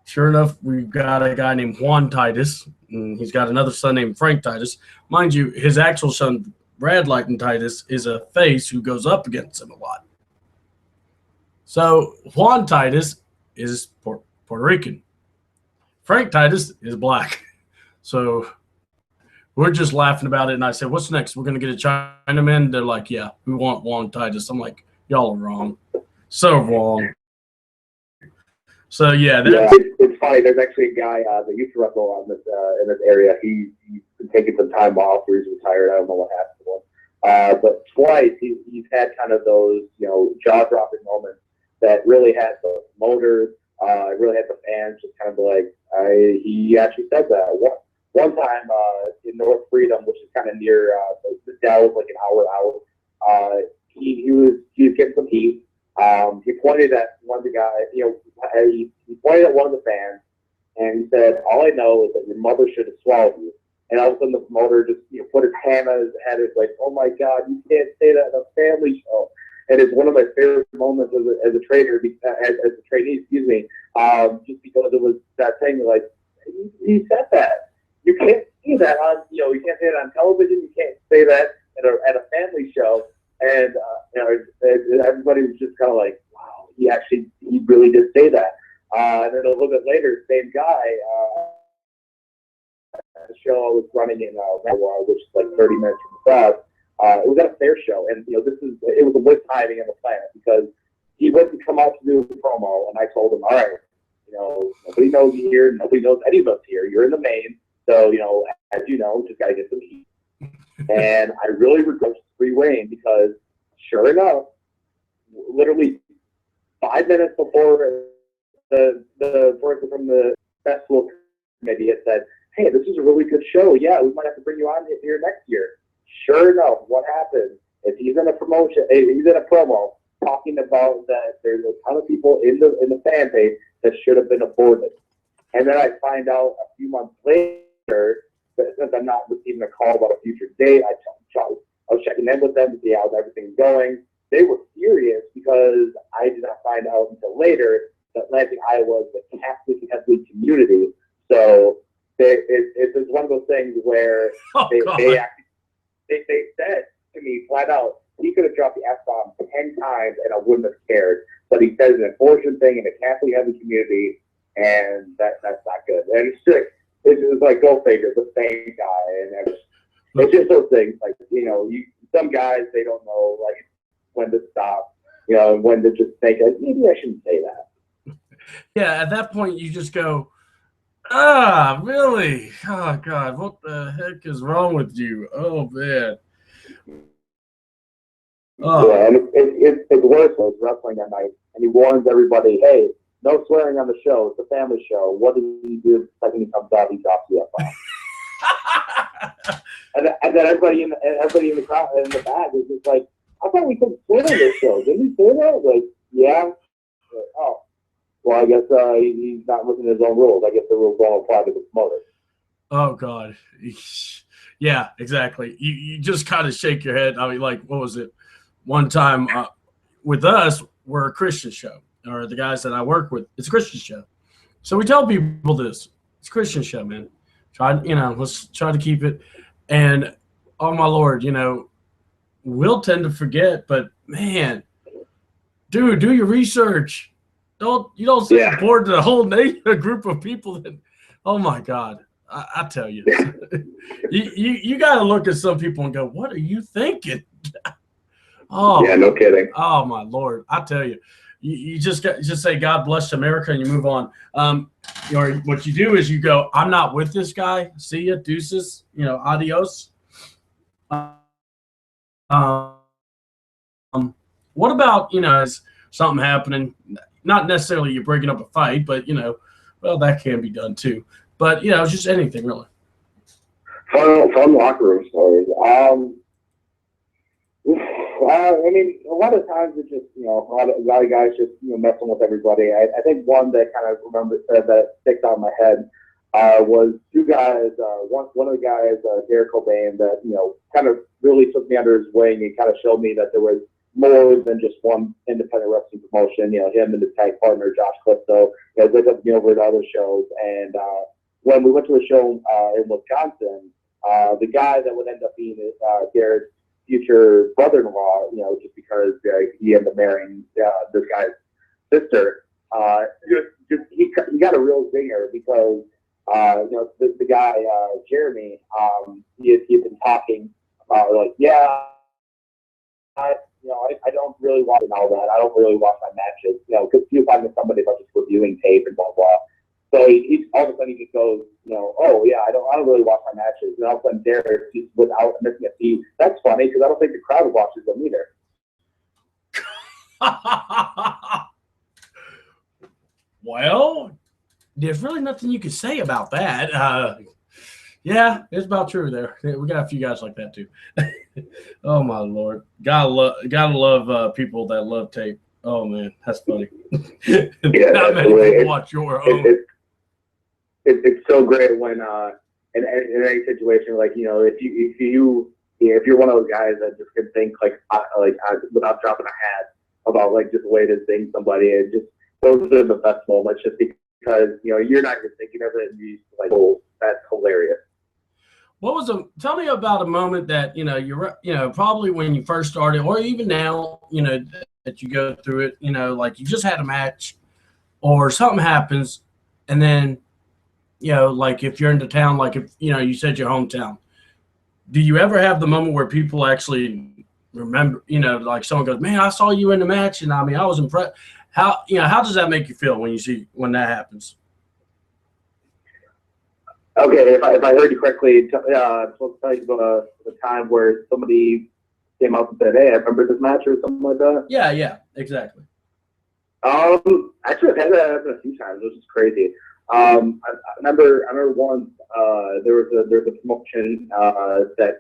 Sure enough, we've got a guy named Juan Titus, and he's got another son named Frank Titus. Mind you, his actual son, Brad Lighton Titus, is a face who goes up against him a lot. So Juan Titus is Puerto Rican. Frank Titus is black. So we're just laughing about it, and I said, what's next? We're going to get a Chinaman? They're like, yeah, we want Juan Titus. I'm like, y'all are wrong. So wrong. So, yeah. It's funny. There's actually a guy that used to wrestle on in this area. He's been taking some time off or he's retired. I don't know what happened to him. But twice he's had kind of those, jaw-dropping moments that really had the motors, really had the fans just kind of like, he actually said that. One time in North Freedom, which is kind of near the Dells, like an hour out, he was getting some heat. He pointed at one of the guys, he pointed at one of the fans, and he said, all I know is that your mother should have swallowed you. And all of a sudden the promoter just put his hand on his head. It's like, oh my God, you can't say that in a family show. And it's one of my favorite moments as a trainer, as a trainee, excuse me, just because it was that thing like, he said that. You can't say that on, you can't say it on television. You can't say that at a family show. And, everybody was just kind of like, wow, he really did say that. And then a little bit later, same guy, the show I was running in which is like 30 minutes from the crowd. It was at a fair show, and it was a good timing on the planet because he went to come out to do a promo, and I told him, all right, nobody knows you here, nobody knows any of us here. You're in the main, so as you know, just gotta get some heat. And I really regret free reign because, sure enough, literally 5 minutes before the person from the festival committee had said, hey, this is a really good show. Yeah, we might have to bring you on here next year. Sure enough, what happened is he's in a promo talking about that there's a ton of people in the fan base that should have been aborted. And then I find out a few months later that since I'm not receiving a call about a future date, I was checking in with them to see how everything's going. They were furious because I did not find out until later that Lansing, Iowa is the Catholic community. So it's one of those things where they said to me flat out, he could have dropped the F-bomb 10 times and I wouldn't have cared. But he said an abortion thing in a Catholic heavy community, and that's not good. And it's like, go figure, the same guy. And it's just those things, like, some guys, they don't know, like, when to stop, when to just think, maybe I shouldn't say that. Yeah, at that point, you just go, really? Oh, God, what the heck is wrong with you? Oh, man. Oh. Yeah, and it's worse when it's wrestling that night, and he warns everybody, hey, no swearing on the show. It's a family show. What does he do the second he comes out? He drops the F-bomb. and then everybody in the crowd in the back is just like, I thought we could swear on this show. Didn't we say that? Like, yeah. Like, oh. Well, I guess he's not listening to his own rules. I guess the rules don't apply to the promoter. Oh, God. Yeah, exactly. You just kind of shake your head. I mean, like, what was it? One time with us, we're a Christian show. Or the guys that I work with, it's a Christian show. So we tell people this. It's a Christian show, man. Let's try to keep it. And, oh, my Lord, we'll tend to forget. But, man, dude, do your research. You don't say board to the whole group of people that, oh my God. I tell you, you got to look at some people and go, "What are you thinking?" Oh, yeah, no kidding. oh my Lord! I tell you, you just say God bless America and you move on. Or what you do is you go, "I'm not with this guy. See ya, deuces. Adios." What about is something happening? Not necessarily you're breaking up a fight, but well, that can be done too. But just anything really. Fun locker room stories. I mean, a lot of times it's just a lot of guys just messing with everybody. I think one that kind of that sticks out in my head was two guys. One of the guys, Derek Cobain, that kind of really took me under his wing and kind of showed me that there was more than just one independent wrestling promotion. Him and his tag partner Josh Clifto, they took me over to other shows. And when we went to a show in Wisconsin, the guy that would end up being Derek's future brother-in-law, just because he ended up marrying this guy's sister, he got a real zinger because the guy Jeremy, he had been talking about like, I don't really watch and all that. I don't really watch my matches, because you find with somebody about just reviewing tape and blah blah. So he all of a sudden he just goes, oh yeah, I don't really watch my matches. And all of a sudden Derek, just without missing a beat, that's funny because I don't think the crowd watches them either. Well, there's really nothing you can say about that. Yeah, it's about true there. We got a few guys like that too. Oh my Lord, gotta love people that love tape. Oh man, that's funny. Yeah, not many people watch your own. It's so great when in any situation, like if you're one of those guys that just can think without dropping a hat about like just the way to sing somebody, and just those are the best moments, just because you're not even thinking of it, and you just like, oh, that's hilarious. Tell me about a moment that you're probably when you first started, or even now that you go through it, like you just had a match, or something happens, and then like if you're into town, like if you said your hometown, do you ever have the moment where people actually remember, like someone goes, man, I saw you in the match, and I mean I was impressed. How does that make you feel when that happens? Okay, if I heard you correctly, I'm supposed to tell you about the time where somebody came up and said, "Hey, I remember this match" or something like that. Yeah, exactly. Actually, I've had that happen a few times, which is crazy. I remember once there was a promotion that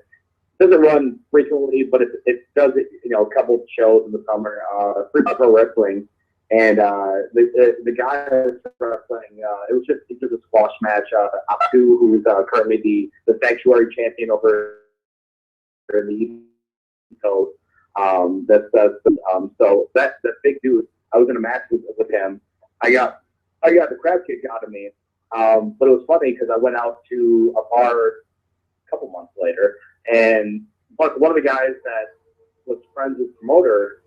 doesn't run frequently, but it does a couple of shows in the summer. Free Pro Wrestling. And the guy that's wrestling, it was just a squash match. AWTN, who's currently the Sanctuary champion over in the East Coast. So that big dude, I was in a match with him. I got the crab kicked out of me. But it was funny because I went out to a bar a couple months later, and one of the guys that was friends with the promoter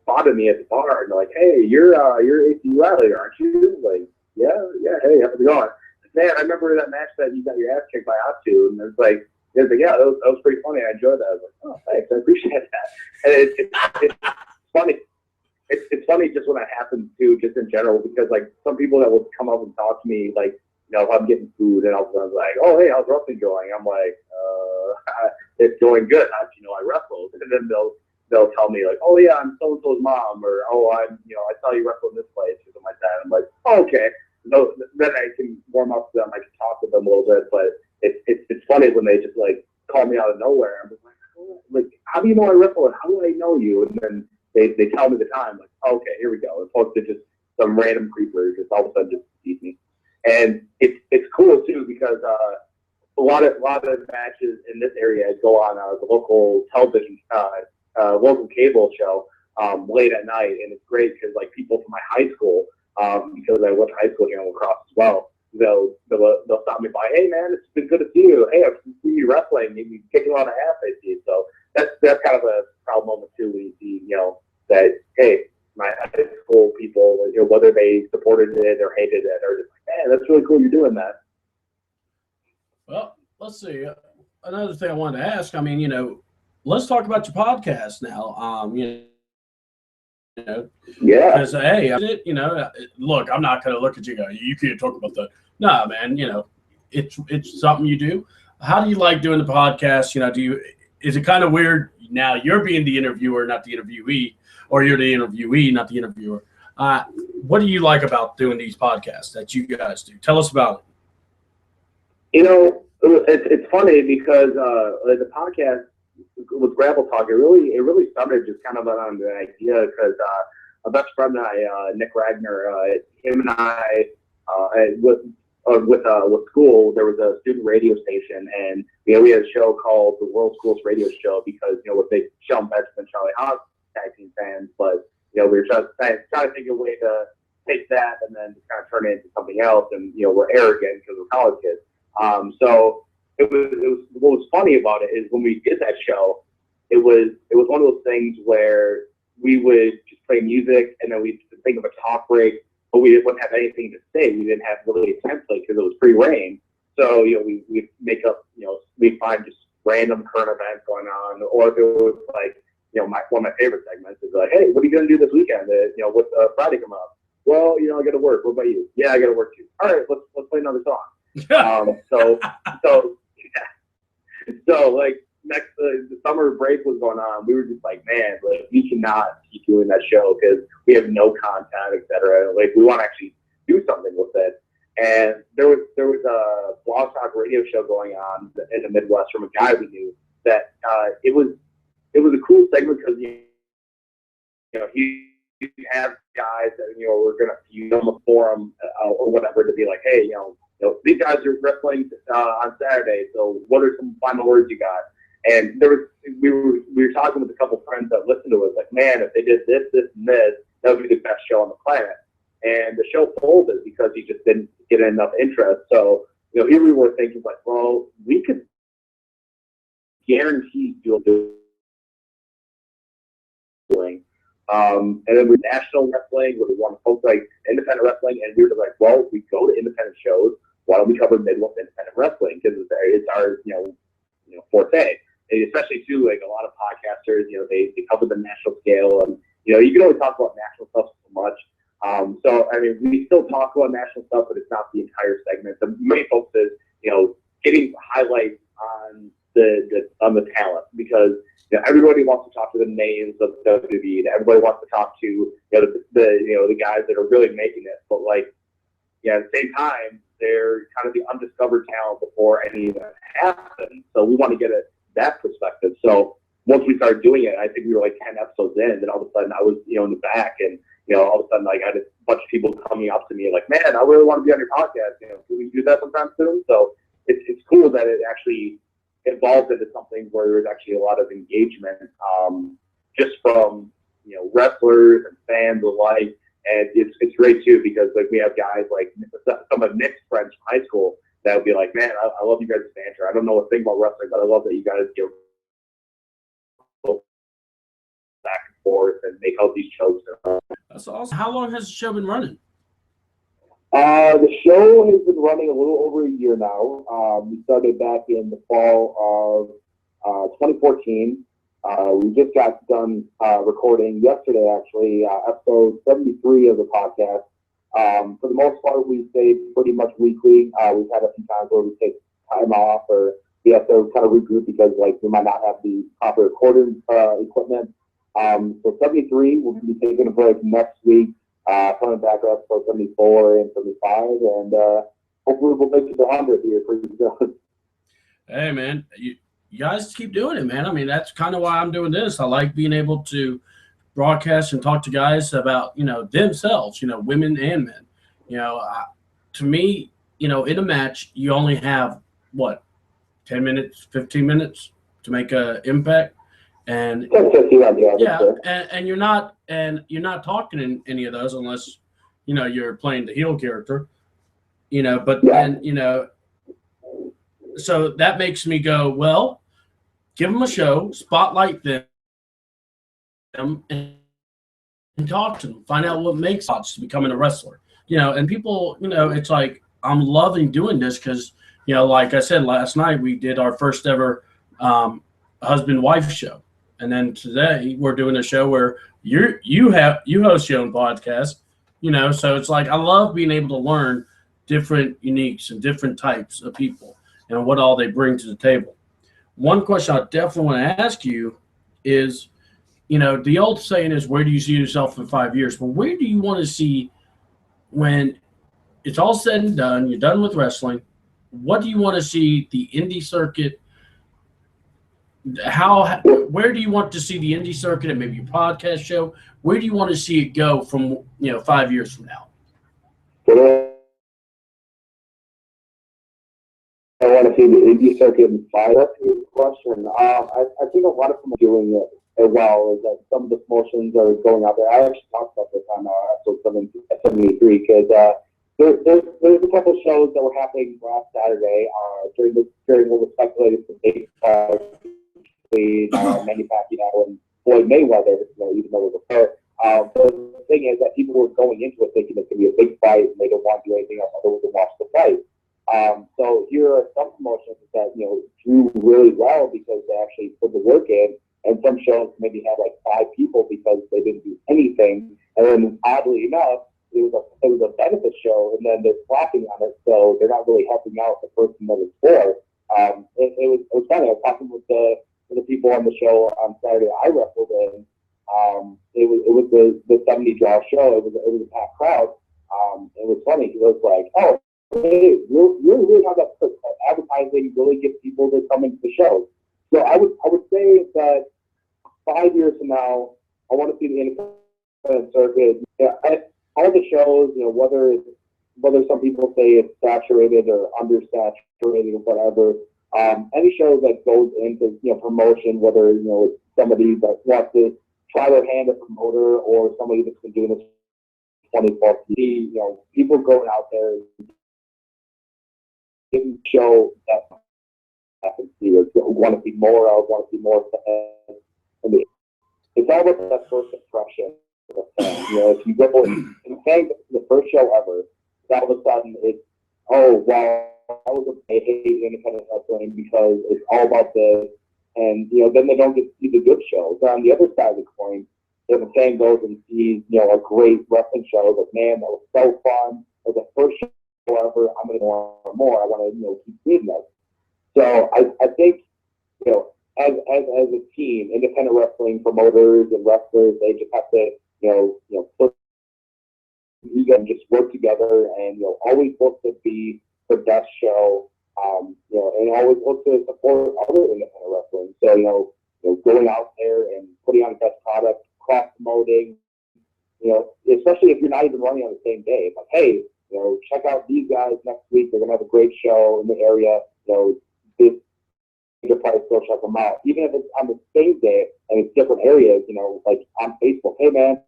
spotted me at the bar, and they're like, "Hey, you're AC Riley, aren't you?" Like, yeah. Hey, how's it going? Man, I remember that match that you got your ass kicked by AWTN, and it's like, yeah, that was pretty funny. I enjoyed that. I was like, oh, thanks, I appreciate that. And it's funny. It's funny just when that happens too, just in general, because like some people that would come up and talk to me, like, if I'm getting food, and I was like, oh, hey, how's wrestling going? I'm like, it's going good. How do you know I wrestled? And then they'll tell me like, oh yeah, I'm so and so's mom, or oh, I saw you wrestle in this place, or something like that. I'm like, oh, okay. So then I can warm up to them. I can talk to them a little bit, but it's funny when they just like call me out of nowhere. I'm just like, how do you know I wrestle? And how do I know you? And then they tell me the time. Like, oh, okay, here we go. As opposed to just some random creeper just all of a sudden just sees me. And it's cool too because a lot of matches in this area go on the local television, local cable show late at night, and it's great because like people from my high school, because I went to high school here in La Crosse as well, they'll stop me by, hey man, it's been good to see you. Hey, I've seen you wrestling. You're kicking a lot of ass, I see. So that's kind of a proud moment too when you see that hey, my high school people, whether they supported it or hated it, or just like, man, that's really cool you're doing that. Well, let's see. Another thing I wanted to ask. I mean, let's talk about your podcast now. Yeah. Because hey, look, I'm not going to look at you and go, you can't talk about that. Nah, man. It's something you do. How do you like doing the podcast? Is it kind of weird now? You're being the interviewer, not the interviewee, or you're the interviewee, not the interviewer. What do you like about doing these podcasts that you guys do? Tell us about it. It's funny because the podcast with Gravel Talk, it really started just kind of on the idea because a best friend and I, Nick Ragnar, him and I, with school, there was a student radio station, and we had a show called the World Schools Radio Show because we're big Shelton Benjamin and Charlie Haas tag team fans, but we were trying to think of a way to take that and then kind of turn it into something else, and we're arrogant because we're college kids. So it was what was funny about it is when we did that show, it was one of those things where we would just play music and then we'd think of a talk break, but we wouldn't have anything to say. We didn't have really a template because it was pre-rain. So we'd make up, we'd find just random current events going on, or if it was like one of my favorite segments is like, hey, what are you gonna do this weekend? What's Friday come up? Well, I got to work. What about you? Yeah, I got to work too. All right, let's play another song. So like next the summer break was going on, we were just like, man, like we cannot keep doing that show because we have no content, etc. Like we want to actually do something with it. And there was a blog talk radio show going on in the Midwest from a guy we knew that it was a cool segment because he have guys that were gonna feud on the forum or whatever to be like, hey, these guys are wrestling on Saturday, so what are some final words you got? And we were talking with a couple friends that listened to it, like, man, if they did this, this, and this, that would be the best show on the planet. And the show folded because he just didn't get enough interest. So here we were thinking, like, well, we could guarantee you'll do doing. And then we national wrestling, where we want to focus like independent wrestling, and we were like, well, we go to independent shows. Why don't we cover Midwest independent wrestling? Because it's our forte, and especially too like a lot of podcasters, they cover the national scale, and you can only talk about national stuff so much. So I mean, we still talk about national stuff, but it's not the entire segment. The main focus is getting highlights on the talent because. Everybody wants to talk to the names of WWE, and everybody wants to talk to the guys that are really making it. But at the same time, they're kind of the undiscovered talent before any of that happens. So we want to get that perspective. So once we started doing it, I think we were like 10 episodes in, and all of a sudden I was in the back, and all of a sudden I had a bunch of people coming up to me like, man, I really want to be on your podcast. Can we do that sometime soon? So it's cool that it actually evolved into something where there's actually a lot of engagement just from wrestlers and fans alike, and it's great too because we have guys like some of Nick's friends from high school that would be like, man, I love you guys' banter. I don't know a thing about wrestling, but I love that you guys back and forth and make out these jokes. That's awesome. How long has the show been running? The show has been running a little over a year now. We started back in the fall of 2014. We just got done recording yesterday, actually, episode 73 of the podcast. For the most part, we stay pretty much weekly. We've had a few times where we take time off or we have to kind of regroup because we might not have the proper recording equipment. So 73, we're going to be taking a break next week. Coming back up for 74 and 75, and hopefully we'll make it to 100 here pretty soon. Hey, man, you guys keep doing it, man. I mean, that's kind of why I'm doing this. I like being able to broadcast and talk to guys about, themselves, women and men. To me, in a match, you only have, 10 minutes, 15 minutes to make an impact. And and you're not talking in any of those unless you're playing the heel character, but then so that makes me go, well, give them a show, spotlight them, and talk to them, find out what makes us becoming a wrestler, and people, it's like I'm loving doing this because like I said last night, we did our first ever husband-wife show, and then today we're doing a show where you host your own podcast. So it's like I love being able to learn different uniques and different types of people and what all they bring to the table. One question I definitely want to ask you is, the old saying is, where do you see yourself in 5 years? But where do you want to see when it's all said and done, you're done with wrestling? What do you want to see the indie circuit? Where do you want to see the indie circuit and maybe your podcast show? Where do you want to see it go from 5 years from now? I want to see the indie circuit in 5. That's a good question. I think a lot of them are doing it as well. Is that some of the promotions are going out there. I actually talked about this on episode 73 because there's a couple of shows that were happening last Saturday during what was speculated for big between Manny Pacquiao and Floyd Mayweather, even though it was a pair. But the thing is that people were going into it thinking it's going to be a big fight and they don't want to do anything else other than watch the fight. So here are some promotions that drew really well because they actually put the work in, and some shows maybe had like 5 people because they didn't do anything. And then oddly enough, it was a benefit show, and then they're flopping on it, so they're not really helping out the person that it's for. It was funny. I was talking with the people on the show on Saturday I wrestled in. It was the 70 draw show. It was a packed crowd. It was funny. He was like, "Oh, hey, you really have that advertising really gets people to come into the show." So I would say that 5 years from now, I want to see the independent circuit. All the shows, whether some people say it's saturated or undersaturated or whatever. Any show that goes into promotion, whether it's somebody that wants to try their hand at promoter or somebody that's been doing this 20+ years, people going out there and show that happens to you. Want to see more of, want to see more. It's all about that first impression of a fan. If you go and say the first show ever, all of a sudden it's, oh wow, I hate independent wrestling because it's all about this, and then they don't get to see the good shows. But on the other side of the coin, if a fan goes and sees a great wrestling show, like, man, that was so fun, or the first show ever, I'm going to go more. I want to keep seeing that. So I think as a team, independent wrestling promoters and wrestlers, they just have to put and just work together and always look to be the best show, and always look to support other independent wrestling. So going out there and putting on the best product, cross promoting, especially if you're not even running on the same day. It's like, hey, check out these guys next week. They're gonna have a great show in the area. This you'll probably still check them out, even if it's on the same day and it's different areas. Like on Facebook, hey man,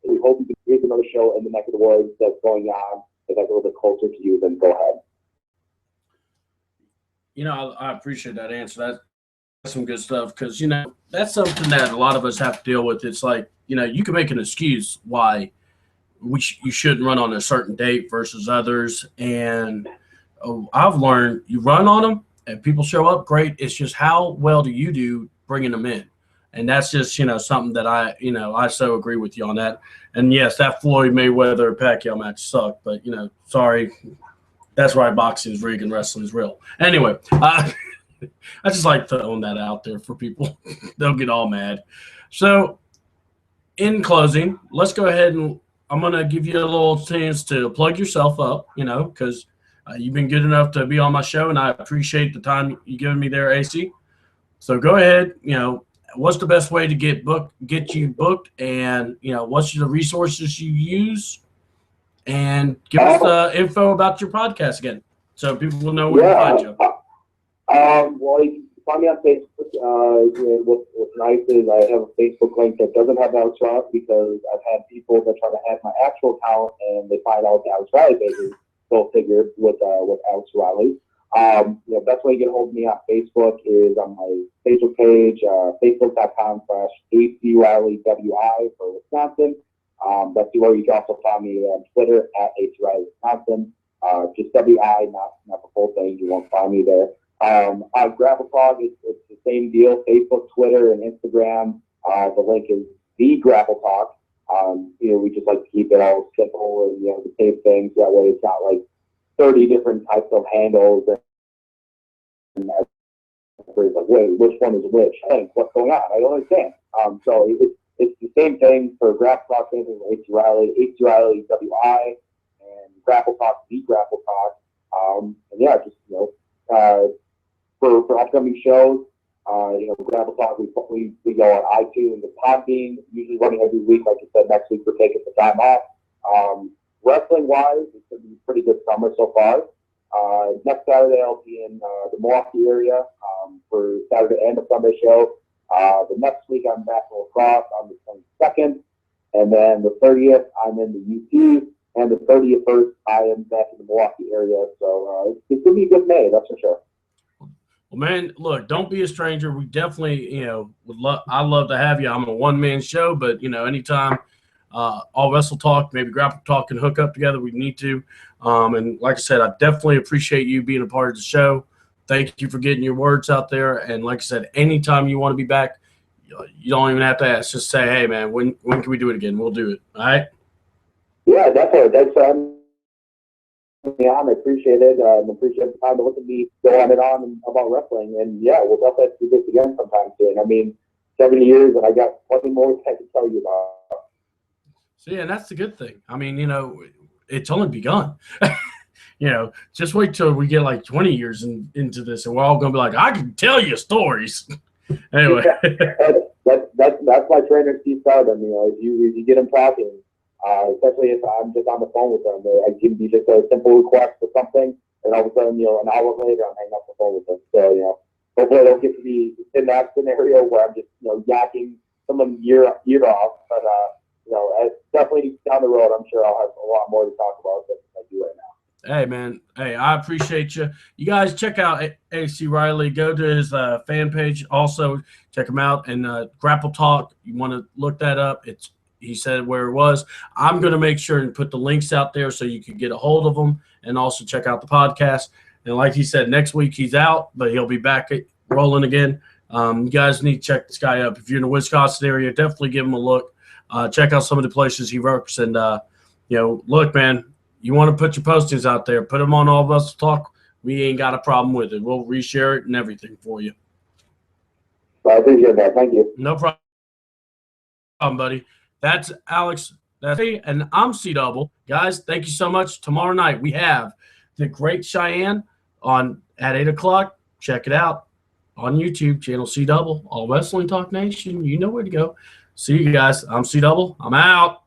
we hope you can here's another show in the neck of the woods that's going on that's like a little bit closer to you. Then go ahead. I appreciate that answer. That's some good stuff because that's something that a lot of us have to deal with. It's like you can make an excuse why you shouldn't run on a certain date versus others, and I've learned you run on them and people show up, great. It's just how well do you do bringing them in, and that's just something that I so agree with you on that. And yes, that Floyd Mayweather Pacquiao match sucked, but sorry, that's why boxing is rigged and wrestling is real. Anyway, I just like throwing that out there for people. They'll get all mad. So, in closing, let's go ahead and I'm going to give you a little chance to plug yourself up, because you've been good enough to be on my show, and I appreciate the time you've given me there, AC. So go ahead. What's the best way to get you booked, and what's the resources you use, and give us the info about your podcast again, so people will know where to find you. Well, you can find me on Facebook. What's nice is I have a Facebook link that doesn't have Alex Riley because I've had people that try to hack my actual account and they find out the Alex Riley page is go figure with Alex Riley. Best way to get a hold of me on Facebook is on my Facebook page, facebook.com/ACRileyWI for Wisconsin. That's where you can also find me on Twitter @ACRileyWisconsin. Just WI, not the full thing. You won't find me there. On Grapple Talk, it's the same deal. Facebook, Twitter, and Instagram. The link is the Grapple Talk. We just like to keep it all simple and the same things. That way, it's not like 30 different types of handles and everybody's like, wait, which one is which? Hey, what's going on? I don't understand. So it's the same thing for Grapple Talk, same thing for AC Riley, WI, and Grapple Talk, the Grapple Talk. And yeah, just for upcoming shows, Grapple Talk, we go on iTunes and Podbean, usually running every week. Like you said, next week we're taking the time off. Wrestling wise, it's going to be a pretty good summer so far. Next Saturday I'll be in the Milwaukee area for Saturday and the Sunday show. The next week I'm back in lacrosse on the 22nd, and then the 30th I'm in the UT, and the 31st I am back in the Milwaukee area. So it's going to be a good May, that's for sure. Well, man, look, don't be a stranger. We definitely, I love to have you. I'm a one-man show, but, anytime all Wrestle Talk, maybe Grapple Talk can hook up together, we need to. And like I said, I definitely appreciate you being a part of the show. Thank you for getting your words out there. And like I said, anytime you want to be back, you don't even have to ask. Just say, hey, man, when can we do it again? We'll do it. All right? Yeah, definitely. That's I appreciate it, and appreciate the time to look at me go on and on about wrestling. And yeah, we'll definitely have to do this again sometime soon. I mean, 70 years, and I got plenty more I can tell you about. See, and that's the good thing. I mean, it's only begun. Just wait till we get like 20 years into this, and we're all going to be like, I can tell you stories. Anyway. That's my trainer, Steve Stardom. If you get him talking, especially if I'm just on the phone with them, I give you just a simple request for something, and all of a sudden, an hour later, I'm hanging up the phone with them. So, hopefully I don't get to be in that scenario where I'm just, yakking someone year off. But, definitely down the road, I'm sure I'll have a lot more to talk about than I do right now. Hey, man. Hey, I appreciate you. You guys check out AC Riley. Go to his fan page. Also, check him out. And Grapple Talk, you want to look that up. He said where it was. I'm going to make sure and put the links out there so you can get a hold of them and also check out the podcast. And like he said, next week he's out, but he'll be back rolling again. You guys need to check this guy up. If you're in the Wisconsin area, definitely give him a look. Check out some of the places he works. And, look, man, you want to put your postings out there, put them on All of Us Talk. We ain't got a problem with it. We'll reshare it and everything for you. Well, I appreciate that. Thank you. No problem, buddy. That's Alex. That's me, and I'm C-Double. Guys, thank you so much. Tomorrow night we have The Great Cheyenne at 8 o'clock. Check it out on YouTube, channel C-Double, All Wrestling Talk Nation. You know where to go. See you guys. I'm C-Double. I'm out.